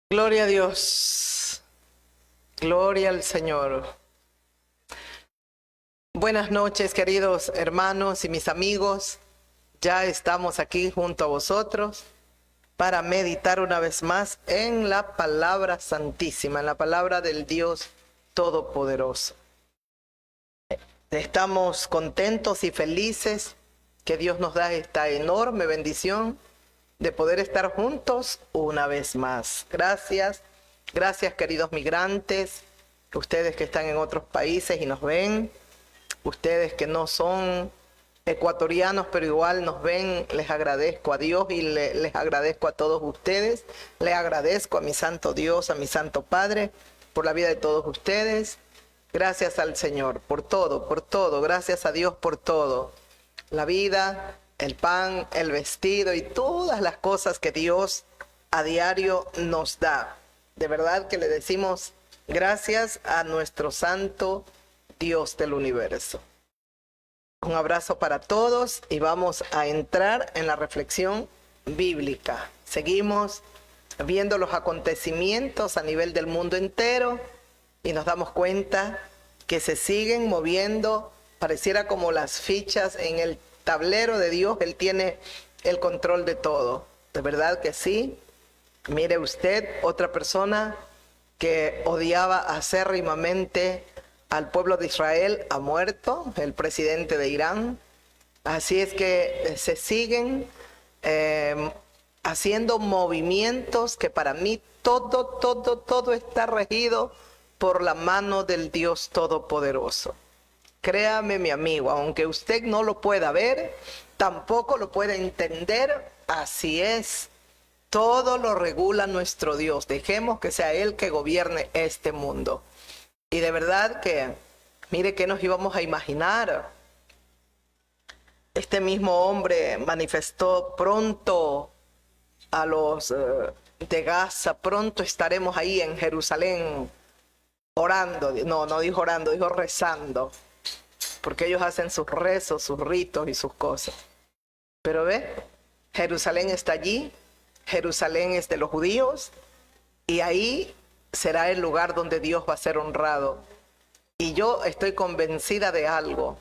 Gloria a Dios, gloria al Señor. Buenas noches, queridos hermanos y mis amigos. Ya estamos aquí junto a vosotros para meditar una vez más en la palabra santísima, en la palabra del Dios Todopoderoso. Estamos contentos y felices que Dios nos da esta enorme bendición de poder estar juntos una vez más. Gracias, gracias queridos migrantes, ustedes que están en otros países y nos ven, ustedes que no son ecuatorianos pero igual nos ven, les agradezco a Dios y les agradezco a todos ustedes, les agradezco a mi santo Dios, a mi santo Padre, por la vida de todos ustedes. Gracias al Señor por todo, gracias a Dios por todo, la vida, el pan, el vestido y todas las cosas que Dios a diario nos da. De verdad que le decimos gracias a nuestro santo Dios del universo. Un abrazo para todos y vamos a entrar en la reflexión bíblica. Seguimos viendo los acontecimientos a nivel del mundo entero y nos damos cuenta que se siguen moviendo, pareciera como las fichas en el tablero de Dios. Él tiene el control de todo. De verdad que sí. Mire usted, otra persona que odiaba acérrimamente al pueblo de Israel ha muerto, el presidente de Irán. Así es que se siguen haciendo movimientos que para mí todo está regido por la mano del Dios Todopoderoso. Créame, mi amigo, aunque usted no lo pueda ver, tampoco lo puede entender, así es. Todo lo regula nuestro Dios. Dejemos que sea Él que gobierne este mundo. Y de verdad que, mire que nos íbamos a imaginar. Este mismo hombre manifestó pronto a los de Gaza, pronto estaremos ahí en Jerusalén orando. No dijo orando, dijo rezando. Porque ellos hacen sus rezos, sus ritos y sus cosas. Pero ve, Jerusalén está allí, Jerusalén es de los judíos, y ahí será el lugar donde Dios va a ser honrado. Y yo estoy convencida de algo,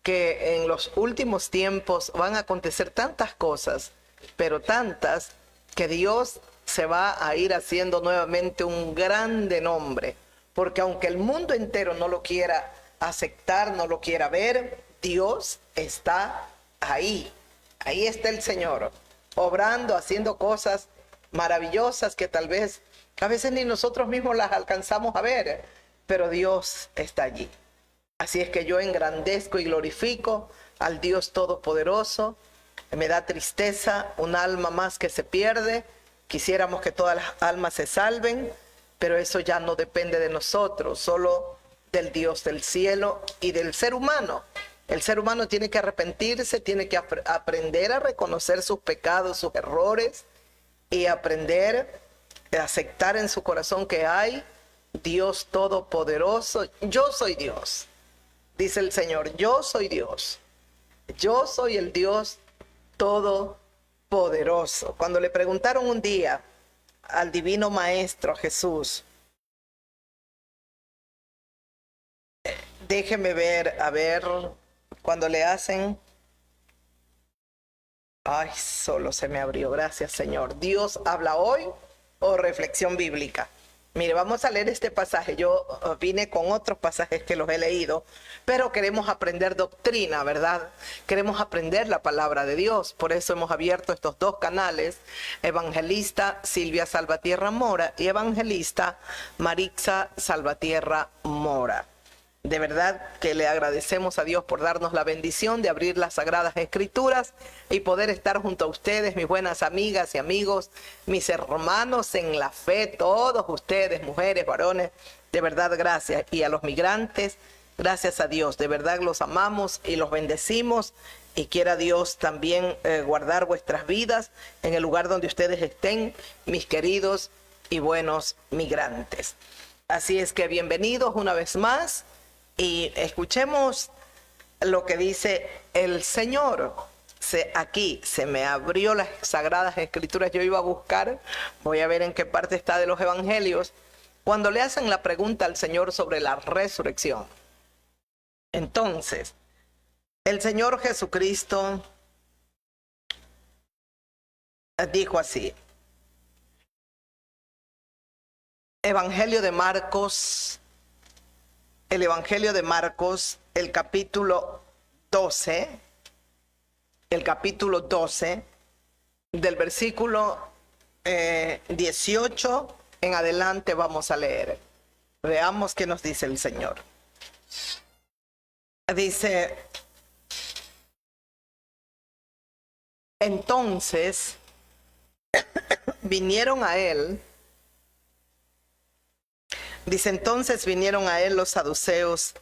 que en los últimos tiempos van a acontecer tantas cosas, pero tantas, que Dios se va a ir haciendo nuevamente un grande nombre. Porque aunque el mundo entero no lo quiera aceptar, no lo quiera ver, Dios está ahí. Ahí está el Señor, obrando, haciendo cosas maravillosas que tal vez, a veces ni nosotros mismos las alcanzamos a ver, pero Dios está allí. Así es que yo engrandezco y glorifico al Dios Todopoderoso. Me da tristeza un alma más que se pierde. Quisiéramos que todas las almas se salven, pero eso ya no depende de nosotros, solo del Dios del cielo y del ser humano. El ser humano tiene que arrepentirse, tiene que aprender a reconocer sus pecados, sus errores, y aprender a aceptar en su corazón que hay Dios Todopoderoso. Yo soy Dios, dice el Señor, yo soy Dios. Yo soy el Dios Todopoderoso. Cuando le preguntaron un día al Divino Maestro Jesús, déjeme ver, a ver, cuando le hacen... Ay, solo se me abrió, gracias Señor. Dios habla hoy o reflexión bíblica. Mire, vamos a leer este pasaje. Yo vine con otros pasajes que los he leído, pero queremos aprender doctrina, ¿verdad? Queremos aprender la palabra de Dios. Por eso hemos abierto estos dos canales, Evangelista Silvia Salvatierra Mora y Evangelista Marixa Salvatierra Mora. De verdad que le agradecemos a Dios por darnos la bendición de abrir las Sagradas Escrituras y poder estar junto a ustedes, mis buenas amigas y amigos, mis hermanos en la fe, todos ustedes, mujeres, varones, de verdad gracias. Y a los migrantes, gracias a Dios, de verdad los amamos y los bendecimos, y quiera Dios también guardar vuestras vidas en el lugar donde ustedes estén, mis queridos y buenos migrantes. Así es que bienvenidos una vez más. Y escuchemos lo que dice el Señor. aquí se me abrió las Sagradas Escrituras. Yo iba a buscar, voy a ver en qué parte está de los Evangelios, cuando le hacen la pregunta al Señor sobre la resurrección. Entonces, el Señor Jesucristo dijo así. Evangelio de Marcos, el Evangelio de Marcos, el capítulo 12, del versículo 18 en adelante vamos a leer. Veamos qué nos dice el Señor. Dice, entonces vinieron a él. Dice, entonces vinieron a él los saduceos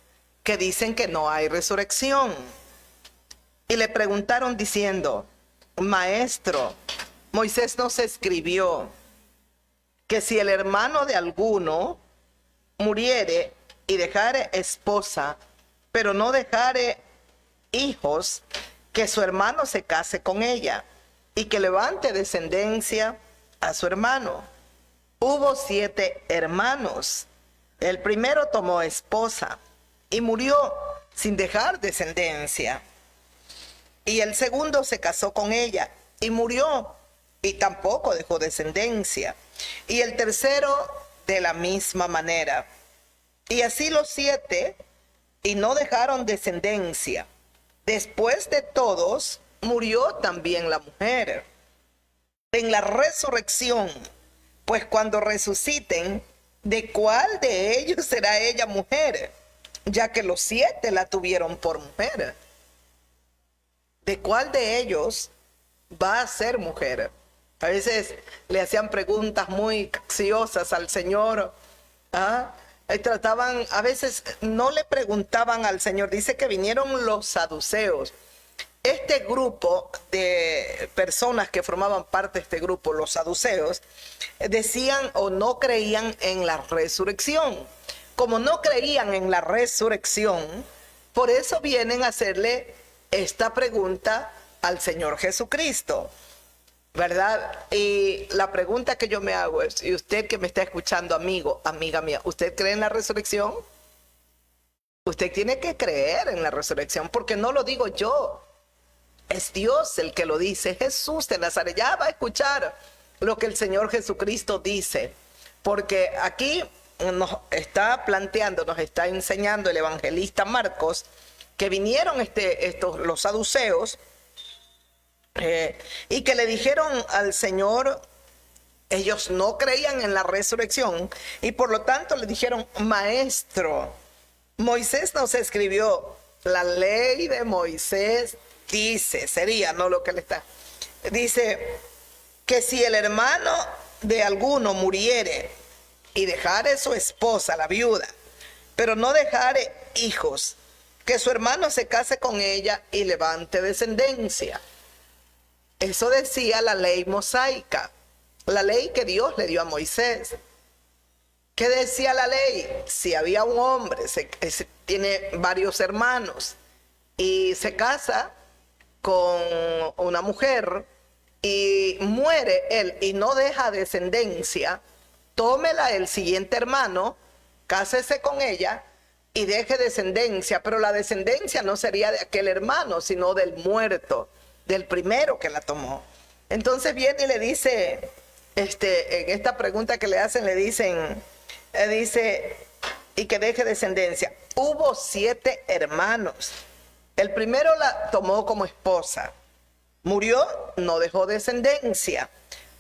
que dicen que no hay resurrección. Y le preguntaron diciendo, Maestro, Moisés nos escribió que si el hermano de alguno muriere y dejare esposa, pero no dejare hijos, que su hermano se case con ella y que levante descendencia a su hermano. Hubo 7 hermanos. El primero tomó esposa y murió sin dejar descendencia. Y el segundo se casó con ella y murió y tampoco dejó descendencia. Y el tercero de la misma manera. Y así los 7, y no dejaron descendencia. Después de todos, murió también la mujer. En la resurrección, pues cuando resuciten, ¿de cuál de ellos será ella mujer? Ya que los 7 la tuvieron por mujer. ¿De cuál de ellos va a ser mujer? A veces le hacían preguntas muy capciosas al Señor. Trataban, a veces no le preguntaban al Señor. Dice que vinieron los saduceos. Este grupo de personas que formaban parte de este grupo, los saduceos, decían o no creían en la resurrección. Como no creían en la resurrección, por eso vienen a hacerle esta pregunta al Señor Jesucristo, ¿verdad? Y la pregunta que yo me hago es, y usted que me está escuchando, amigo, amiga mía, ¿usted cree en la resurrección? Usted tiene que creer en la resurrección, porque no lo digo yo. Es Dios el que lo dice. Jesús de Nazaret. Ya va a escuchar lo que el Señor Jesucristo dice. Porque aquí nos está planteando, nos está enseñando el evangelista Marcos, que vinieron los saduceos y que le dijeron al Señor, ellos no creían en la resurrección y por lo tanto le dijeron, Maestro, Moisés nos escribió, la ley de Moisés dice, sería, no lo que le está, dice que si el hermano de alguno muriere y dejare su esposa, la viuda, pero no dejare hijos, que su hermano se case con ella y levante descendencia. Eso decía la ley mosaica, la ley que Dios le dio a Moisés. ¿Qué decía la ley? Si había un hombre, tiene varios hermanos y se casa con una mujer y muere él y no deja descendencia, tómela el siguiente hermano, cásese con ella y deje descendencia, pero la descendencia no sería de aquel hermano, sino del muerto, del primero que la tomó. Entonces viene y le dice, en esta pregunta que le hacen, le dicen, dice, y que deje descendencia. Hubo 7 hermanos. El primero la tomó como esposa. Murió, no dejó descendencia.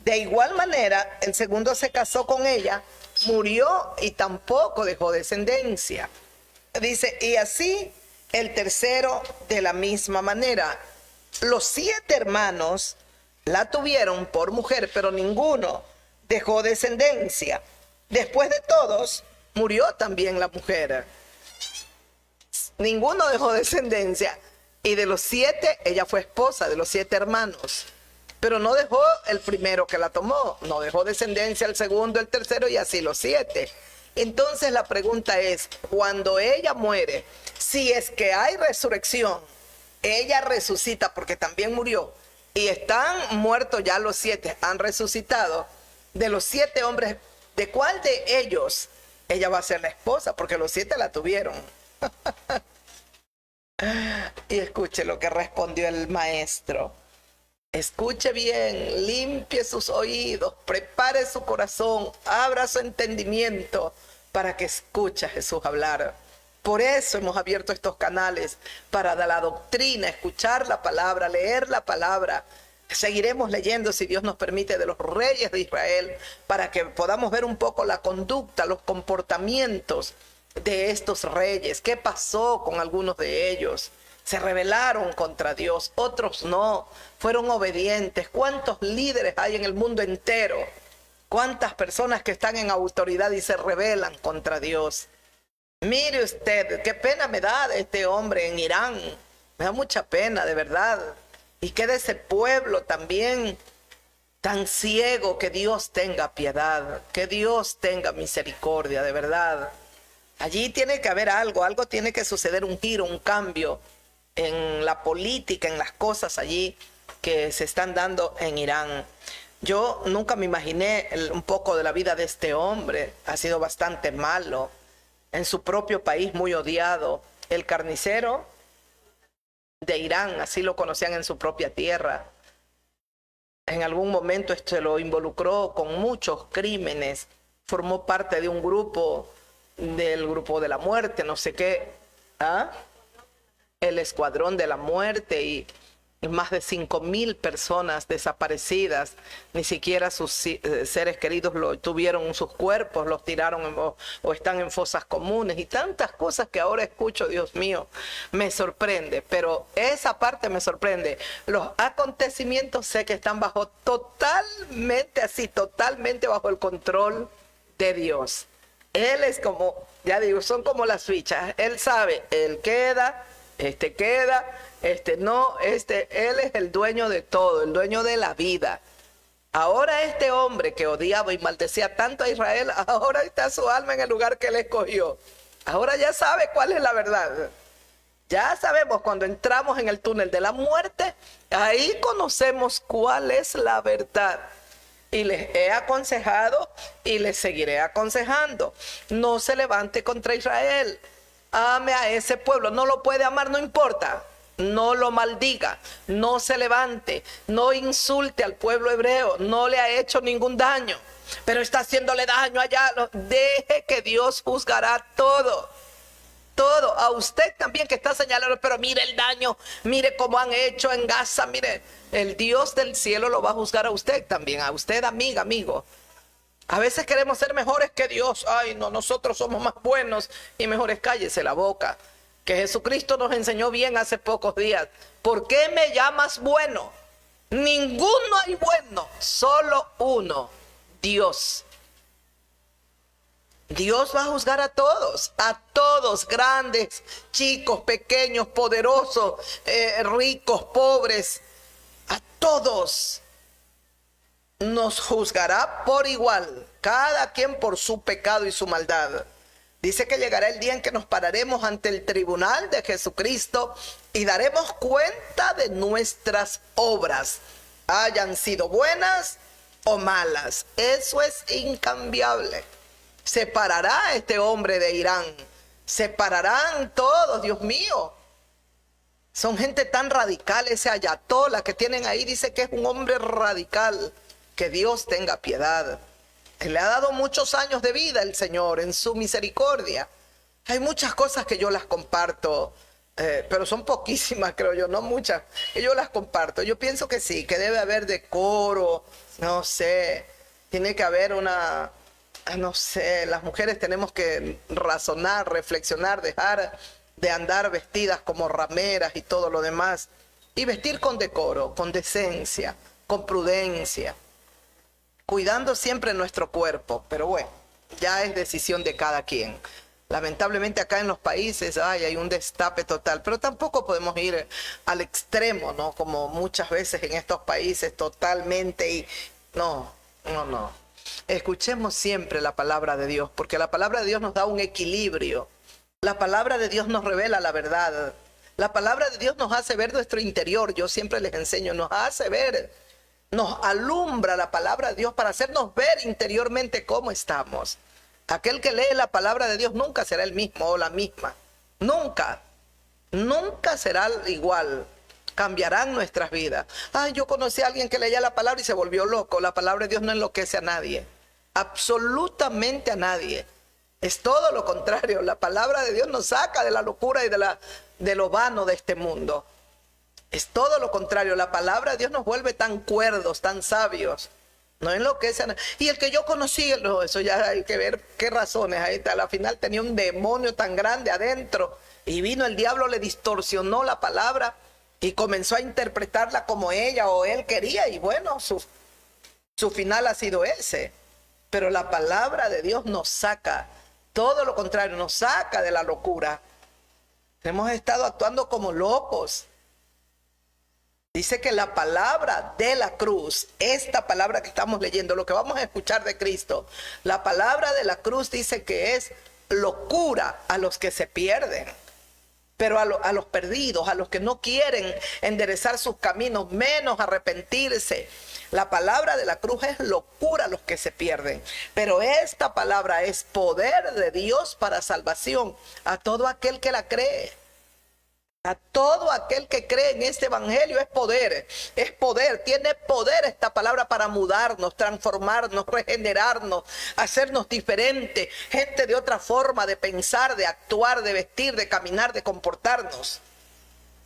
De igual manera, el segundo se casó con ella, murió y tampoco dejó descendencia. Dice, y así el tercero de la misma manera. Los 7 hermanos la tuvieron por mujer, pero ninguno dejó descendencia. Después de todos, murió también la mujer. Ninguno dejó descendencia. Y de los 7, ella fue esposa de los 7 hermanos. Pero no dejó el primero que la tomó. No dejó descendencia el segundo, el tercero y así los 7. Entonces la pregunta es, cuando ella muere, si es que hay resurrección, ella resucita porque también murió. Y están muertos ya los 7, han resucitado. De los 7 hombres, ¿de cuál de ellos ella va a ser la esposa? Porque los 7 la tuvieron. Y escuche lo que respondió el maestro. Escuche bien, limpie sus oídos, prepare su corazón, abra su entendimiento para que escuche a Jesús hablar. Por eso hemos abierto estos canales, para dar la doctrina, escuchar la palabra, leer la palabra. Seguiremos leyendo, si Dios nos permite, de los reyes de Israel, para que podamos ver un poco la conducta, los comportamientos de estos reyes. ¿Qué pasó con algunos de ellos? Se rebelaron contra Dios, otros no, fueron obedientes. ¿Cuántos líderes hay en el mundo entero? ¿Cuántas personas que están en autoridad y se rebelan contra Dios? Mire usted, qué pena me da de este hombre en Irán. Me da mucha pena, de verdad. Y que de ese pueblo también tan ciego, que Dios tenga piedad, que Dios tenga misericordia, de verdad. Allí tiene que haber algo tiene que suceder, un giro, un cambio en la política, en las cosas allí que se están dando en Irán. Yo nunca me imaginé un poco de la vida de este hombre. Ha sido bastante malo. En su propio país, muy odiado. El carnicero de Irán, así lo conocían en su propia tierra. En algún momento se lo involucró con muchos crímenes. Formó parte de un grupo, del grupo de la muerte, no sé qué. ¿Ah? El escuadrón de la muerte, y más de 5,000 personas desaparecidas. Ni siquiera sus seres queridos tuvieron sus cuerpos, los tiraron o están en fosas comunes, y tantas cosas que ahora escucho. Dios mío, me sorprende, pero esa parte me sorprende. Los acontecimientos sé que están totalmente bajo el control de Dios. Él es como, ya digo, son como las fichas. Él sabe, él queda, no, él es el dueño de todo, el dueño de la vida. Ahora este hombre que odiaba y maldecía tanto a Israel, ahora está su alma en el lugar que él escogió. Ahora ya sabe cuál es la verdad. Ya sabemos, cuando entramos en el túnel de la muerte, ahí conocemos cuál es la verdad. Y les he aconsejado y les seguiré aconsejando: no se levante contra Israel. Ame a ese pueblo. No lo puede amar, no importa. No lo maldiga, no se levante, no insulte al pueblo hebreo. No le ha hecho ningún daño, pero está haciéndole daño allá. Deje que Dios juzgará todo. Todo. A usted también, que está señalando, pero mire el daño, mire cómo han hecho en Gaza, mire. El Dios del cielo lo va a juzgar a usted también, a usted, amiga, amigo. A veces queremos ser mejores que Dios. Ay, no, nosotros somos más buenos y mejores. Cállese la boca. Que Jesucristo nos enseñó bien hace pocos días. ¿Por qué me llamas bueno? Ninguno hay bueno, solo uno, Dios. Dios va a juzgar a todos, grandes, chicos, pequeños, poderosos, ricos, pobres, a todos. Nos juzgará por igual, cada quien por su pecado y su maldad. Dice que llegará el día en que nos pararemos ante el tribunal de Jesucristo y daremos cuenta de nuestras obras, hayan sido buenas o malas. Eso es incambiable. Se parará este hombre de Irán, se pararán todos, Dios mío. Son gente tan radical. Ese ayatolá que tienen ahí dice que es un hombre radical. Que Dios tenga piedad. Le ha dado muchos años de vida el Señor en su misericordia. Hay muchas cosas que yo las comparto, pero son poquísimas, creo yo, no muchas, que yo las comparto. Yo pienso que sí, que debe haber decoro, no sé, tiene que haber no sé, las mujeres tenemos que razonar, reflexionar, dejar de andar vestidas como rameras y todo lo demás, y vestir con decoro, con decencia, con prudencia, cuidando siempre nuestro cuerpo. Pero bueno, ya es decisión de cada quien. Lamentablemente acá en los países hay un destape total, pero tampoco podemos ir al extremo, ¿no? Como muchas veces en estos países totalmente, y no. Escuchemos siempre la palabra de Dios, porque la palabra de Dios nos da un equilibrio. La palabra de Dios nos revela la verdad. La palabra de Dios nos hace ver nuestro interior. Yo siempre les enseño, nos hace ver, nos alumbra la palabra de Dios para hacernos ver interiormente cómo estamos. Aquel que lee la palabra de Dios nunca será el mismo o la misma. Nunca, nunca será igual. Cambiarán nuestras vidas. Ay, yo conocí a alguien que leía la palabra y se volvió loco. La palabra de Dios no enloquece a nadie. Absolutamente a nadie. Es todo lo contrario. La palabra de Dios nos saca de la locura y de lo vano de este mundo. Es todo lo contrario. La palabra de Dios nos vuelve tan cuerdos, tan sabios. No enloquece a nadie. Y el que yo conocí, no, eso ya hay que ver qué razones. Ahí está. Al final tenía un demonio tan grande adentro. Y vino el diablo, le distorsionó la palabra y comenzó a interpretarla como ella o él quería. Y bueno, su final ha sido ese. Pero la palabra de Dios nos saca. Todo lo contrario, nos saca de la locura. Hemos estado actuando como locos. Dice que la palabra de la cruz, esta palabra que estamos leyendo, lo que vamos a escuchar de Cristo, la palabra de la cruz dice que es locura a los que se pierden. Pero a los perdidos, a los que no quieren enderezar sus caminos, menos arrepentirse. La palabra de la cruz es locura a los que se pierden. Pero esta palabra es poder de Dios para salvación a todo aquel que la cree. A todo aquel que cree en este evangelio es poder, tiene poder esta palabra para mudarnos, transformarnos, regenerarnos, hacernos diferentes, gente de otra forma de pensar, de actuar, de vestir, de caminar, de comportarnos.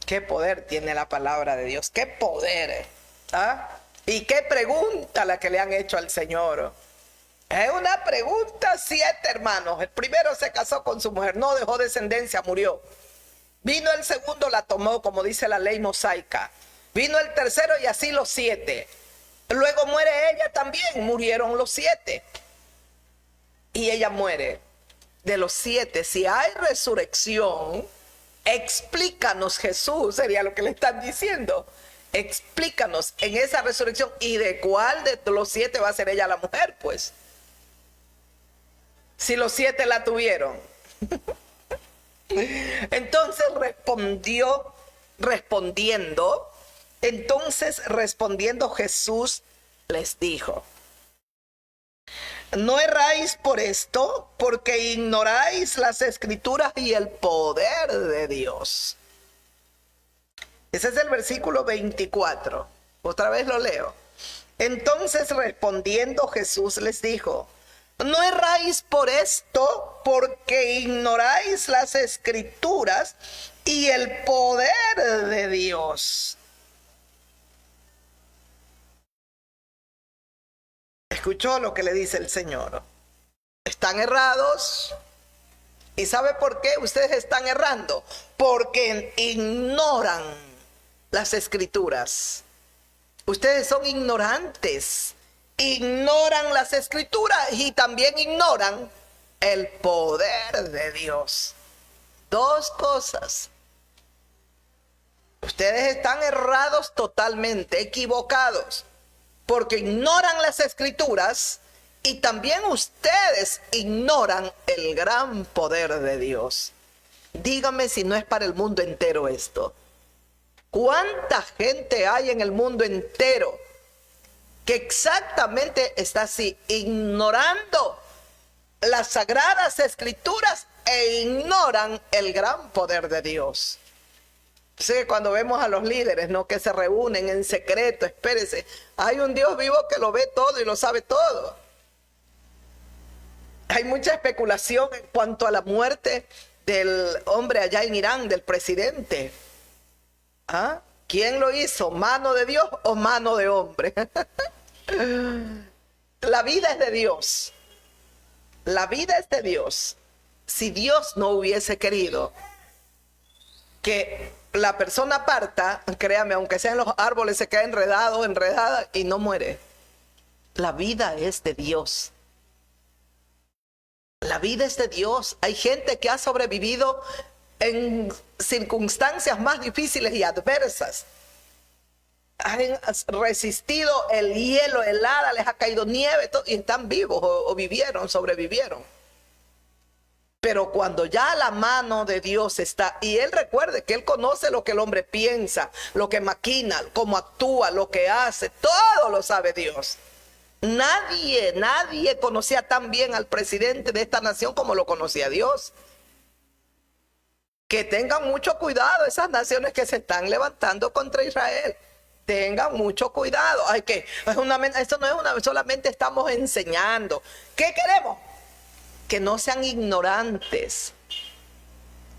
¿Qué poder tiene la palabra de Dios? ¿Qué poder? ¿Ah? ¿Y qué pregunta la que le han hecho al Señor? Es una pregunta 7, hermanos. El primero se casó con su mujer, no dejó descendencia, murió. Vino el segundo, la tomó, como dice la ley mosaica. Vino el tercero y así los 7. Luego muere ella también, murieron los 7. Y ella muere. De los 7, si hay resurrección, explícanos, Jesús, sería lo que le están diciendo. Explícanos en esa resurrección. ¿Y de cuál de los 7 va a ser ella la mujer, pues? Si los 7 la tuvieron. Entonces respondiendo Jesús les dijo: no erráis por esto, porque ignoráis las escrituras y el poder de Dios. Ese es el versículo 24. Otra vez lo leo. Entonces respondiendo Jesús les dijo: no erráis por esto, porque ignoráis las escrituras y el poder de Dios. ¿Escuchó lo que le dice el Señor? Están errados. ¿Y sabe por qué ustedes están errando? Porque ignoran las escrituras. Ustedes son ignorantes. Ignoran las escrituras y también ignoran el poder de Dios. Dos cosas. Ustedes están errados totalmente, equivocados, porque ignoran las escrituras y también ustedes ignoran el gran poder de Dios. Dígame si no es para el mundo entero esto. ¿Cuánta gente hay en el mundo entero que exactamente está así, ignorando las sagradas escrituras e ignoran el gran poder de Dios? Así que cuando vemos a los líderes, ¿no?, que se reúnen en secreto, espérese, hay un Dios vivo que lo ve todo y lo sabe todo. Hay mucha especulación en cuanto a la muerte del hombre allá en Irán, del presidente. ¿Ah? ¿Quién lo hizo? ¿Mano de Dios o mano de hombre? La vida es de Dios. La vida es de Dios. Si Dios no hubiese querido que la persona parta, créame, aunque sea en los árboles, se queda enredado, enredada y no muere. La vida es de Dios. La vida es de Dios. Hay gente que ha sobrevivido en circunstancias más difíciles y adversas. Han resistido el hielo, helada, les ha caído nieve, todo, y están vivos o vivieron, sobrevivieron. Pero cuando ya la mano de Dios está, y Él recuerde que Él conoce lo que el hombre piensa, lo que maquina, cómo actúa, lo que hace, todo lo sabe Dios. Nadie conocía tan bien al presidente de esta nación como lo conocía Dios. Que tengan mucho cuidado esas naciones que se están levantando contra Israel. Tengan mucho cuidado. Esto no es solamente estamos enseñando. ¿Qué queremos? Que no sean ignorantes.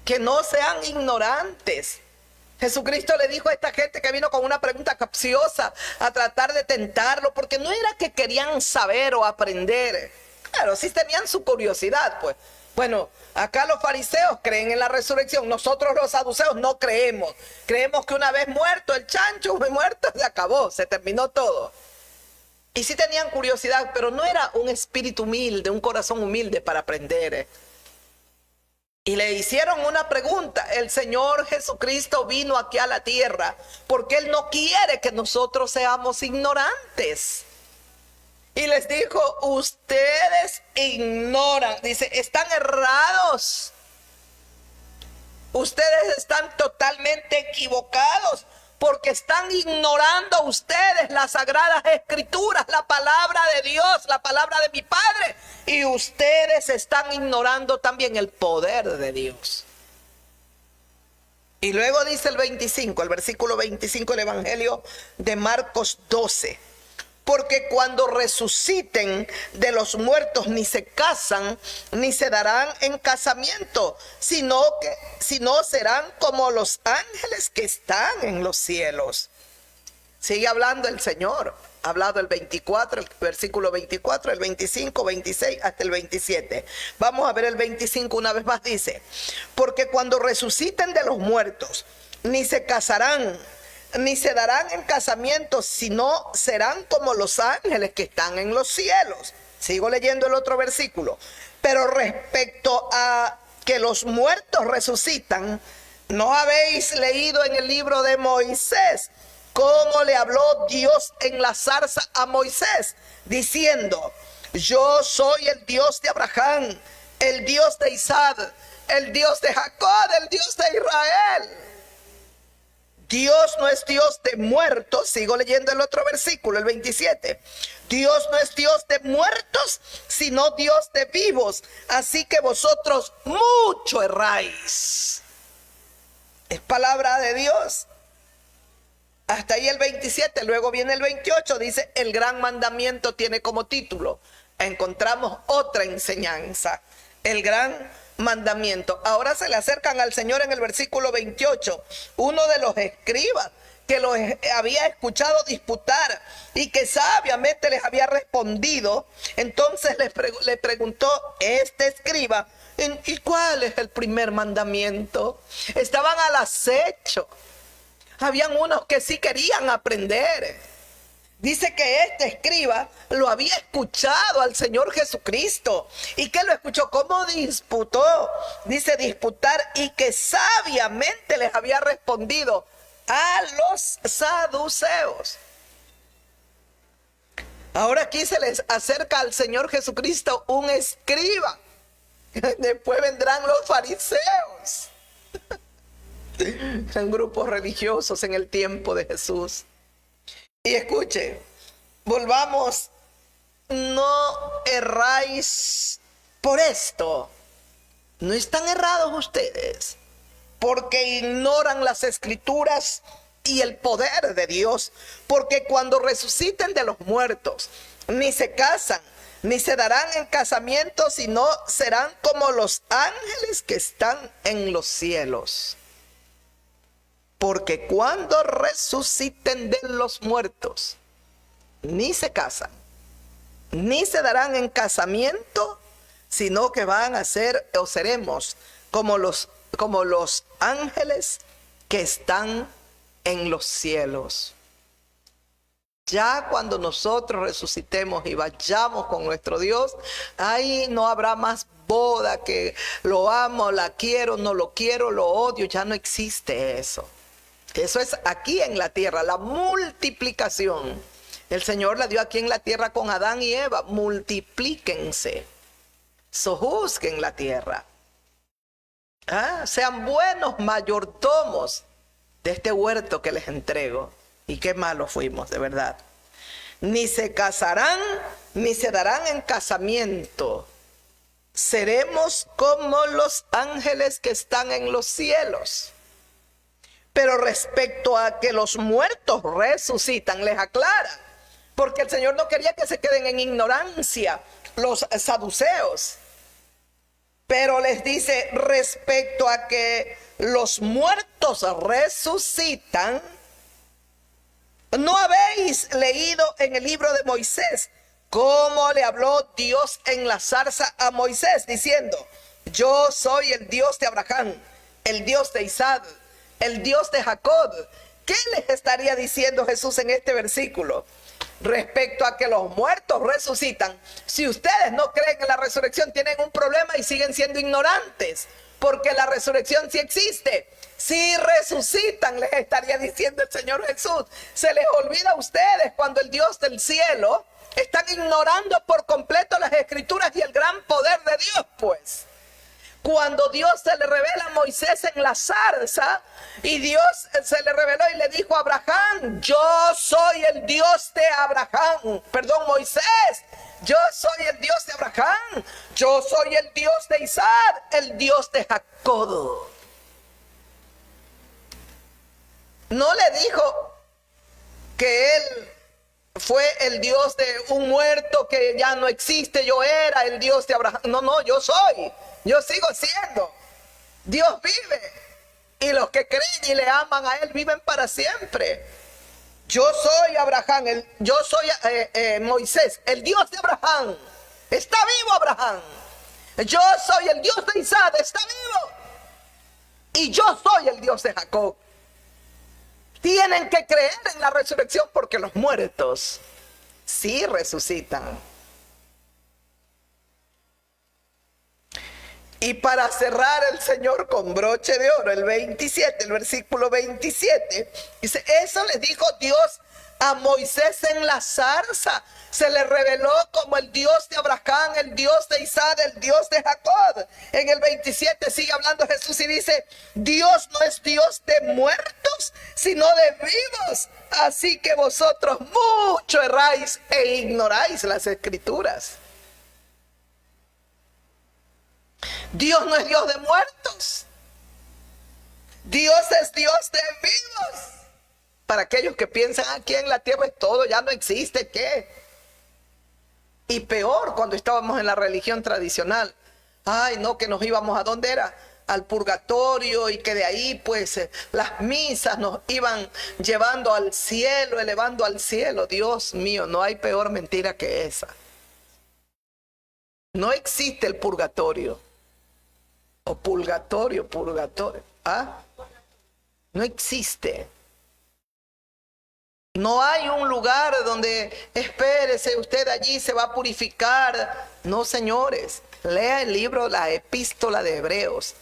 Que no sean ignorantes. Jesucristo le dijo a esta gente que vino con una pregunta capciosa a tratar de tentarlo, porque no era que querían saber o aprender. Claro, sí tenían su curiosidad, pues. Bueno, acá los fariseos creen en la resurrección. Nosotros los saduceos no creemos. Creemos que una vez muerto el chancho, muerto, se acabó, se terminó todo. Y sí tenían curiosidad, pero no era un espíritu humilde, un corazón humilde para aprender. Y le hicieron una pregunta. El Señor Jesucristo vino aquí a la tierra porque Él no quiere que nosotros seamos ignorantes. Y les dijo, ustedes ignoran, dice, están errados. Ustedes están totalmente equivocados porque están ignorando ustedes las sagradas escrituras, la palabra de Dios, la palabra de mi Padre. Y ustedes están ignorando también el poder de Dios. Y luego dice el versículo 25 del Evangelio de Marcos 12. Porque cuando resuciten de los muertos ni se casan, ni se darán en casamiento, sino serán como los ángeles que están en los cielos. Sigue hablando el Señor. Ha hablado el 24, el versículo 24, el 25, 26 hasta el 27. Vamos a ver el 25 una vez más. Dice, porque cuando resuciten de los muertos, ni se casarán, ni se darán en casamiento, sino serán como los ángeles que están en los cielos. Sigo leyendo el otro versículo. Pero respecto a que los muertos resucitan, ¿no habéis leído en el libro de Moisés cómo le habló Dios en la zarza a Moisés? Diciendo, yo soy el Dios de Abraham, el Dios de Isaac, el Dios de Jacob, el Dios de Israel. Dios no es Dios de muertos. Sigo leyendo el otro versículo, el 27. Dios no es Dios de muertos, sino Dios de vivos. Así que vosotros mucho erráis. Es palabra de Dios. Hasta ahí el 27. Luego viene el 28. Dice, el gran mandamiento tiene como título. Encontramos otra enseñanza. El gran mandamiento. Ahora se le acercan al Señor en el versículo 28, uno de los escribas que los había escuchado disputar y que sabiamente les había respondido. Entonces le preguntó este escriba, ¿y cuál es el primer mandamiento? Estaban al acecho. Habían unos que sí querían aprender. Dice que este escriba lo había escuchado al Señor Jesucristo. ¿Y que lo escuchó? ¿Cómo disputó? Dice disputar, y que sabiamente les había respondido a los saduceos. Ahora aquí se les acerca al Señor Jesucristo un escriba. Después vendrán los fariseos. Son grupos religiosos en el tiempo de Jesús. Y escuche, volvamos, no erráis por esto. No están errados ustedes, porque ignoran las escrituras y el poder de Dios. Porque cuando resuciten de los muertos, ni se casan, ni se darán en casamiento, sino serán como los ángeles que están en los cielos. Porque cuando resuciten de los muertos, ni se casan, ni se darán en casamiento, sino que van a ser o seremos como los ángeles que están en los cielos. Ya cuando nosotros resucitemos y vayamos con nuestro Dios, ahí no habrá más boda que lo amo, la quiero, no lo quiero, lo odio. Ya no existe eso. Eso es aquí en la tierra, la multiplicación. El Señor la dio aquí en la tierra con Adán y Eva. Multiplíquense, sojuzguen la tierra. Sean buenos mayordomos de este huerto que les entrego. Y qué malos fuimos, de verdad. Ni se casarán, ni se darán en casamiento. Seremos como los ángeles que están en los cielos. Pero respecto a que los muertos resucitan, les aclara, porque el Señor no quería que se queden en ignorancia los saduceos. Pero les dice, respecto a que los muertos resucitan, ¿no habéis leído en el libro de Moisés cómo le habló Dios en la zarza a Moisés, diciendo: yo soy el Dios de Abraham, el Dios de Isaac, el Dios de Jacob? ¿Qué les estaría diciendo Jesús en este versículo? Respecto a que los muertos resucitan, si ustedes no creen en la resurrección, tienen un problema y siguen siendo ignorantes, porque la resurrección sí existe. Si resucitan, les estaría diciendo el Señor Jesús. Se les olvida a ustedes cuando el Dios del cielo están ignorando por completo las escrituras y el gran poder de Dios, pues. Cuando Dios se le revela a Moisés en la zarza, y Dios se le reveló y le dijo a Abraham: yo soy el Dios de Abraham. Perdón, Moisés, yo soy el Dios de Abraham, yo soy el Dios de Isaac, el Dios de Jacob. No le dijo que él fue el Dios de un muerto que ya no existe. Yo era el Dios de Abraham. No, yo soy. Yo sigo siendo. Dios vive. Y los que creen y le aman a Él viven para siempre. Yo soy Abraham. Yo soy Moisés, el Dios de Abraham. Está vivo Abraham. Yo soy el Dios de Isaac. Está vivo. Y yo soy el Dios de Jacob. Tienen que creer en la resurrección, porque los muertos sí resucitan. Y para cerrar el Señor con broche de oro, el versículo 27, dice: eso le dijo Dios a Moisés en la zarza. Se le reveló como el Dios de Abraham, el Dios de Isaac, el Dios de Jacob. En el 27 sigue hablando Jesús y dice: Dios no es Dios de muertos, sino de vivos. Así que vosotros mucho erráis e ignoráis las escrituras. Dios no es Dios de muertos. Dios es Dios de vivos. Para aquellos que piensan: aquí en la tierra es todo, ya no existe, ¿qué? Y peor cuando estábamos en la religión tradicional. Ay, no, que nos íbamos ¿a dónde era? Al purgatorio, y que de ahí pues las misas nos iban llevando al cielo, elevando al cielo. Dios mío, no hay peor mentira que esa. No existe el purgatorio. O purgatorio. No existe. No hay un lugar donde espérese usted, allí se va a purificar. No, señores. Lea el libro, la epístola de Hebreos.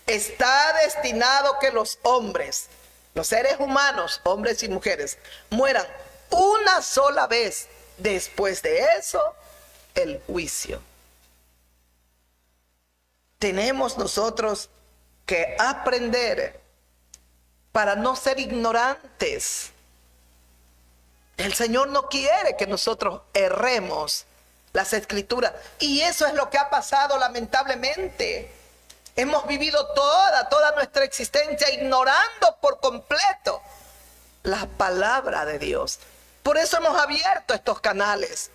Está destinado que los hombres, los seres humanos, hombres y mujeres, mueran una sola vez. Después de eso, el juicio. Tenemos nosotros que aprender para no ser ignorantes. El Señor no quiere que nosotros erremos las escrituras. Y eso es lo que ha pasado lamentablemente. Hemos vivido toda nuestra existencia ignorando por completo la palabra de Dios. Por eso hemos abierto estos canales,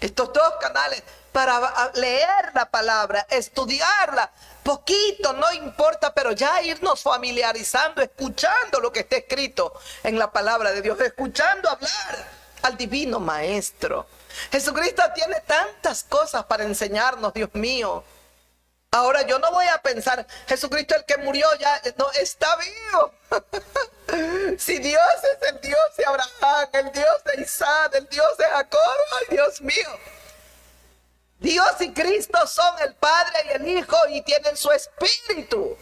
estos dos canales, para leer la palabra, estudiarla, poquito, no importa, pero ya irnos familiarizando, escuchando lo que está escrito en la palabra de Dios, escuchando hablar al divino maestro. Jesucristo tiene tantas cosas para enseñarnos, Dios mío. Ahora yo no voy a pensar: Jesucristo el que murió ya no está vivo. Si Dios es el Dios de Abraham, el Dios de Isaac, el Dios de Jacob, ay Dios mío. Dios y Cristo son el Padre y el Hijo y tienen su espíritu.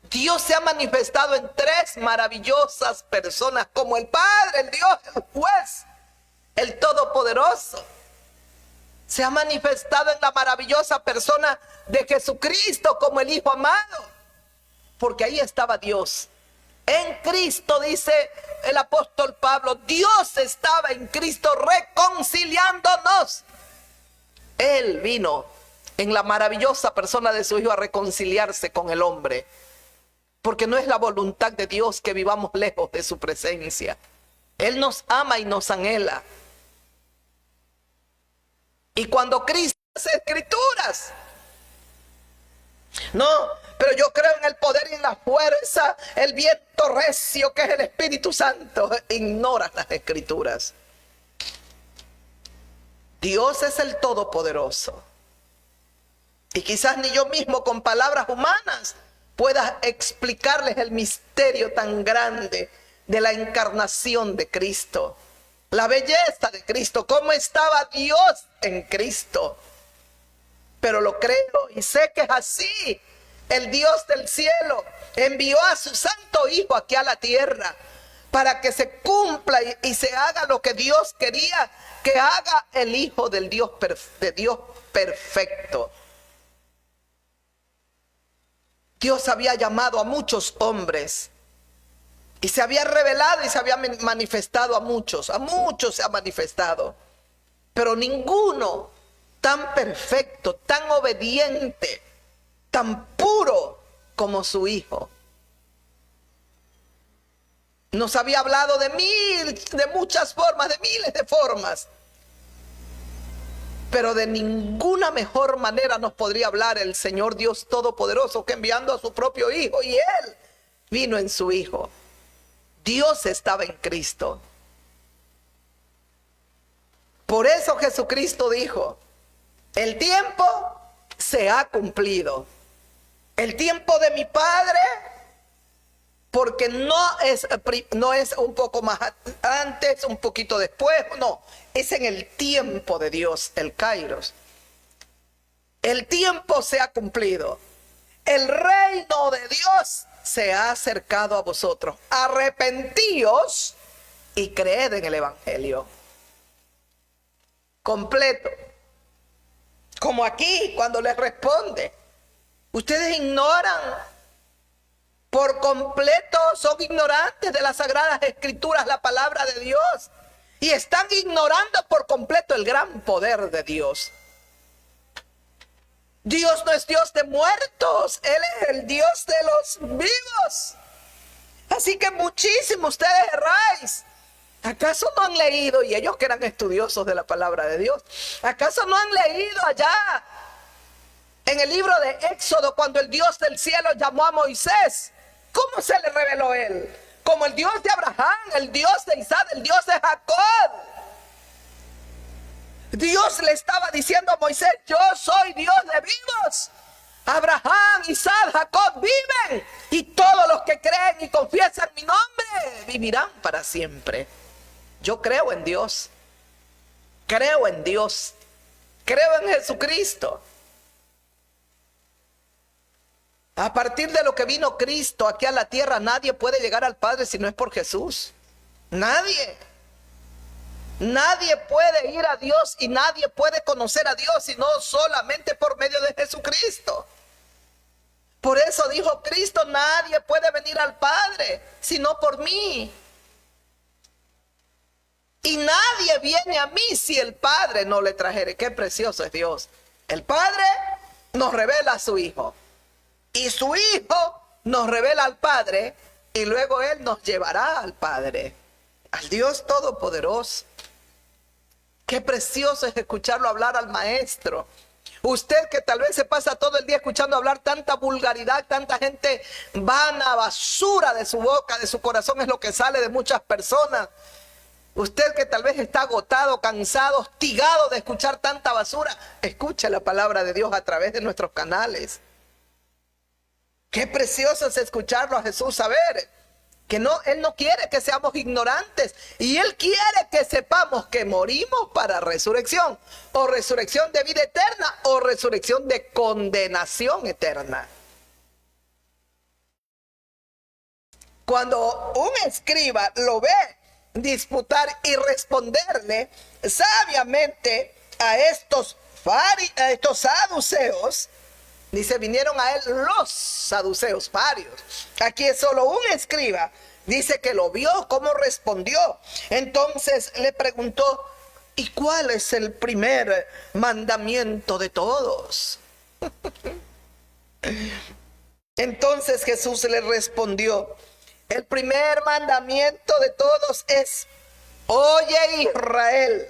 Dios se ha manifestado en tres maravillosas personas, como el Padre, el Dios, el juez, el Todopoderoso. Se ha manifestado en la maravillosa persona de Jesucristo como el Hijo amado. Porque ahí estaba Dios. En Cristo, dice el apóstol Pablo, Dios estaba en Cristo reconciliándonos. Él vino en la maravillosa persona de su Hijo a reconciliarse con el hombre. Porque no es la voluntad de Dios que vivamos lejos de su presencia. Él nos ama y nos anhela. Y cuando Cristo hace escrituras, no, pero yo creo en el poder y en la fuerza, el viento recio que es el Espíritu Santo. Ignoras las escrituras. Dios es el Todopoderoso. Y quizás ni yo mismo con palabras humanas pueda explicarles el misterio tan grande de la encarnación de Cristo. La belleza de Cristo, cómo estaba Dios en Cristo. Pero lo creo y sé que es así. El Dios del cielo envió a su santo Hijo aquí a la tierra para que se cumpla y se haga lo que Dios quería que haga el Hijo del Dios, de Dios perfecto. Dios había llamado a muchos hombres y se había revelado y se había manifestado a muchos se ha manifestado, pero ninguno tan perfecto, tan obediente, tan puro como su Hijo. Nos había hablado de muchas formas, de miles de formas, pero de ninguna mejor manera nos podría hablar el Señor Dios Todopoderoso que enviando a su propio Hijo, y Él vino en su Hijo. Dios estaba en Cristo. Por eso Jesucristo dijo: el tiempo se ha cumplido. El tiempo de mi Padre, porque no es un poco más antes, un poquito después, no, es en el tiempo de Dios, el Kairos. El tiempo se ha cumplido. El reino de Dios se ha acercado a vosotros. Arrepentíos y creed en el Evangelio. Completo. Como aquí, cuando les responde. Ustedes ignoran por completo, son ignorantes de las Sagradas Escrituras, la palabra de Dios. Y están ignorando por completo el gran poder de Dios. Dios no es Dios de muertos, Él es el Dios de los vivos. Así que muchísimo ustedes erráis. ¿Acaso no han leído, y ellos que eran estudiosos de la palabra de Dios, acaso no han leído allá en el libro de Éxodo cuando el Dios del cielo llamó a Moisés? ¿Cómo se le reveló Él? Como el Dios de Abraham, el Dios de Isaac, el Dios de Jacob. Dios le estaba diciendo a Moisés: yo soy Dios de vivos. Abraham, Isaac, Jacob viven, y todos los que creen y confiesan mi nombre vivirán para siempre. Yo creo en Dios, creo en Dios, creo en Jesucristo. A partir de lo que vino Cristo aquí a la tierra, nadie puede llegar al Padre si no es por Jesús. Nadie. Nadie puede ir a Dios y nadie puede conocer a Dios sino solamente por medio de Jesucristo. Por eso dijo Cristo: nadie puede venir al Padre sino por mí. Y nadie viene a mí si el Padre no le trajere. Qué precioso es Dios. El Padre nos revela a su Hijo. Y su Hijo nos revela al Padre. Y luego Él nos llevará al Padre, al Dios Todopoderoso. Qué precioso es escucharlo hablar al Maestro. Usted que tal vez se pasa todo el día escuchando hablar tanta vulgaridad, tanta gente vana, basura de su boca, de su corazón es lo que sale de muchas personas. Usted que tal vez está agotado, cansado, hostigado de escuchar tanta basura, escuche la palabra de Dios a través de nuestros canales. Qué precioso es escucharlo a Jesús saber que no, Él no quiere que seamos ignorantes, y Él quiere que sepamos que morimos para resurrección, o resurrección de vida eterna, o resurrección de condenación eterna. Cuando un escriba lo ve disputar y responderle sabiamente a estos saduceos, dice, vinieron a él los saduceos, varios. Aquí es solo un escriba. Dice que lo vio, cómo respondió. Entonces le preguntó, ¿y cuál es el primer mandamiento de todos? Entonces Jesús le respondió, el primer mandamiento de todos es, oye Israel,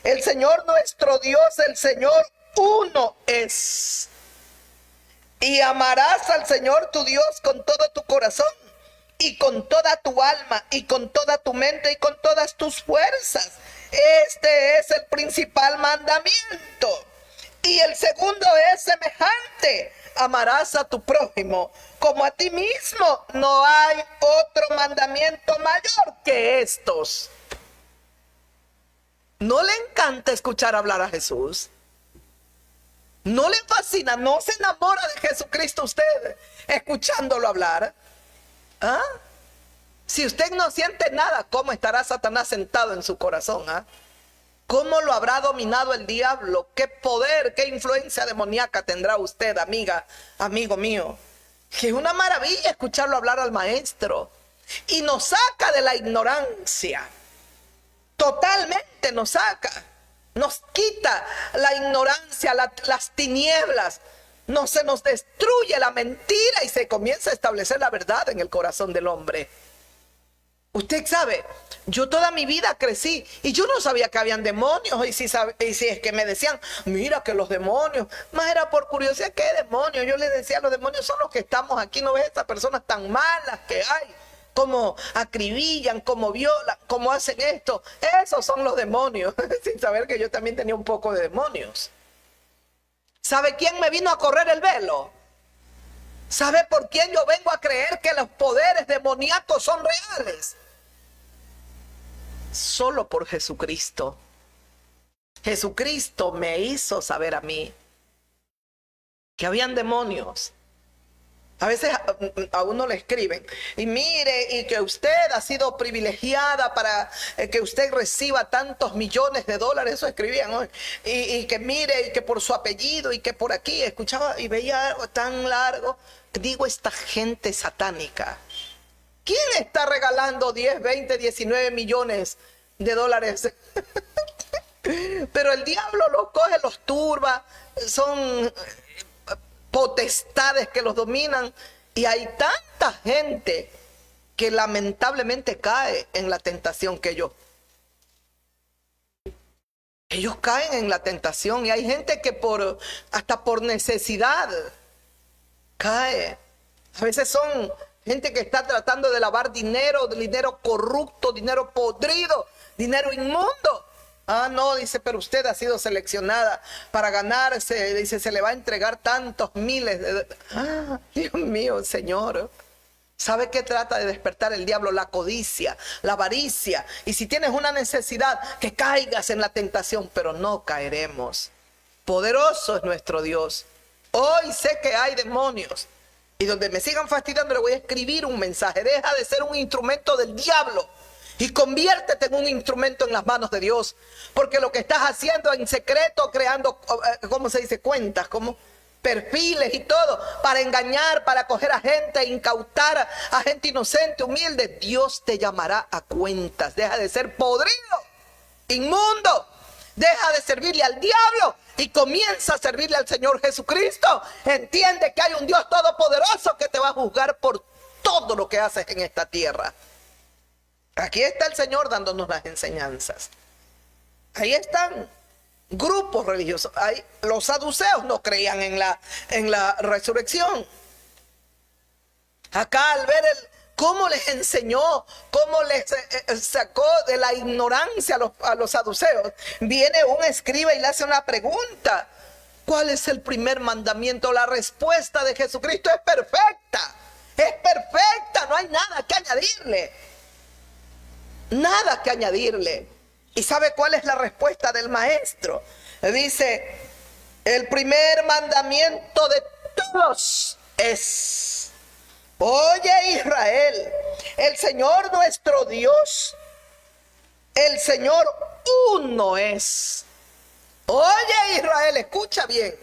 el Señor nuestro Dios, el Señor uno es. Y amarás al Señor tu Dios con todo tu corazón, y con toda tu alma, y con toda tu mente, y con todas tus fuerzas. Este es el principal mandamiento. Y el segundo es semejante: amarás a tu prójimo como a ti mismo. No hay otro mandamiento mayor que estos. ¿No le encanta escuchar hablar a Jesús? ¿No le fascina? ¿No se enamora de Jesucristo usted escuchándolo hablar? ¿Ah? Si usted no siente nada, ¿cómo estará Satanás sentado en su corazón? ¿Ah? ¿Cómo lo habrá dominado el diablo? ¿Qué poder, qué influencia demoníaca tendrá usted, amiga, amigo mío? Que es una maravilla escucharlo hablar al maestro. Y nos saca de la ignorancia. Totalmente nos saca. Nos quita la ignorancia, las tinieblas. No se nos destruye la mentira y se comienza a establecer la verdad en el corazón del hombre. Usted sabe, yo toda mi vida crecí y yo no sabía que habían demonios. Y si es que me decían, mira que los demonios, más era por curiosidad, ¿qué demonios? Yo les decía, los demonios son los que estamos aquí. ¿No ves estas personas tan malas que hay? Cómo acribillan, cómo violan, cómo hacen esto. Esos son los demonios, sin saber que yo también tenía un poco de demonios. ¿Sabe quién me vino a correr el velo? ¿Sabe por quién yo vengo a creer que los poderes demoníacos son reales? Solo por Jesucristo. Jesucristo me hizo saber a mí que habían demonios. A veces a uno le escriben, y mire, y que usted ha sido privilegiada para que usted reciba tantos millones de dólares, eso escribían hoy, y que mire, y que por su apellido, y que por aquí, escuchaba y veía algo tan largo. Digo, esta gente satánica, ¿quién está regalando 10, 20, 19 millones de dólares? Pero el diablo los coge, los turba, son potestades que los dominan, y hay tanta gente que lamentablemente cae en la tentación que ellos caen en la tentación. Y hay gente que hasta por necesidad cae. A veces son gente que está tratando de lavar dinero corrupto, dinero podrido, dinero inmundo. Ah, no, dice, pero usted ha sido seleccionada para ganarse, dice, se le va a entregar tantos miles de... Ah, Dios mío, Señor. ¿Sabe qué trata de despertar el diablo? La codicia, la avaricia. Y si tienes una necesidad, que caigas en la tentación, pero no caeremos. Poderoso es nuestro Dios. Hoy sé que hay demonios. Y donde me sigan fastidiando, le voy a escribir un mensaje. Deja de ser un instrumento del diablo y conviértete en un instrumento en las manos de Dios. Porque lo que estás haciendo en secreto, creando, ¿cómo se dice? Cuentas, como perfiles y todo, para engañar, para coger a gente, incautar a gente inocente, humilde. Dios te llamará a cuentas. Deja de ser podrido, inmundo. Deja de servirle al diablo y comienza a servirle al Señor Jesucristo. Entiende que hay un Dios todopoderoso que te va a juzgar por todo lo que haces en esta tierra. Aquí está el Señor dándonos las enseñanzas. Ahí están grupos religiosos. Los saduceos no creían en la resurrección. Acá al ver cómo les enseñó, cómo les sacó de la ignorancia a los saduceos, viene un escriba y le hace una pregunta. ¿Cuál es el primer mandamiento? La respuesta de Jesucristo es perfecta. Es perfecta, no hay nada que añadirle. Nada que añadirle. ¿Y sabe cuál es la respuesta del maestro? Dice, el primer mandamiento de todos es: oye Israel, el Señor nuestro Dios, el Señor uno es. Oye Israel, escucha bien.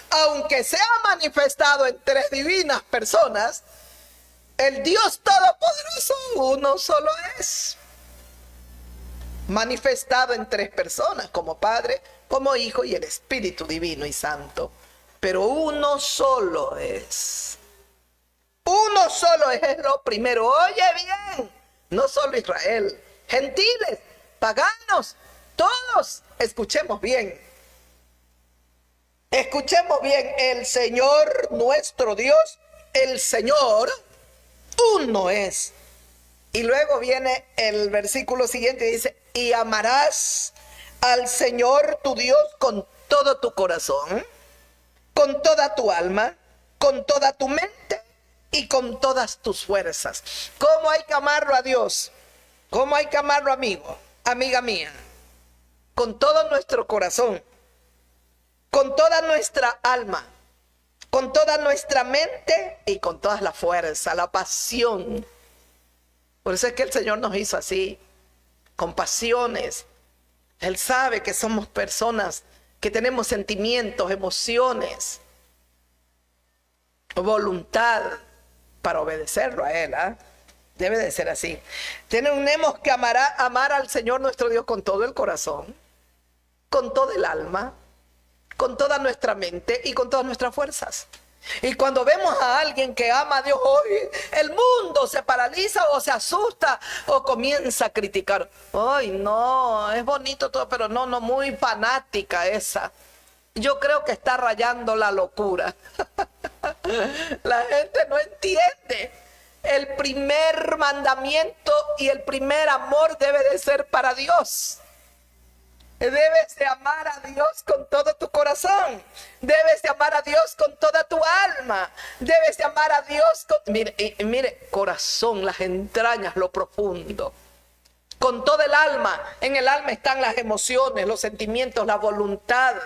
Aunque sea manifestado en tres divinas personas, el Dios Todopoderoso uno solo es. Manifestado en tres personas, como Padre, como Hijo y el Espíritu Divino y Santo. Pero uno solo es. Uno solo es lo primero. Oye bien, no solo Israel, gentiles, paganos, todos, escuchemos bien. Escuchemos bien, el Señor nuestro Dios, el Señor, uno es. Y luego viene el versículo siguiente y dice, y amarás al Señor tu Dios con todo tu corazón, con toda tu alma, con toda tu mente y con todas tus fuerzas. ¿Cómo hay que amarlo a Dios? ¿Cómo hay que amarlo, amigo, amiga mía? Con todo nuestro corazón, con toda nuestra alma, con toda nuestra mente y con toda la fuerza, la pasión. Por eso es que el Señor nos hizo así, con pasiones. Él sabe que somos personas que tenemos sentimientos, emociones, voluntad para obedecerlo a Él. Debe de ser así. Tenemos que amar al Señor nuestro Dios con todo el corazón, con todo el alma, con toda nuestra mente y con todas nuestras fuerzas. Y cuando vemos a alguien que ama a Dios hoy, el mundo se paraliza o se asusta o comienza a criticar. Ay, no, es bonito todo, pero no, muy fanática esa. Yo creo que está rayando la locura. La gente no entiende. El primer mandamiento y el primer amor debe de ser para Dios. Debes de amar a Dios con todo tu corazón. Debes de amar a Dios con toda tu alma. Debes de amar a Dios con... Mire, corazón, las entrañas, lo profundo. Con todo el alma. En el alma están las emociones, los sentimientos, la voluntad.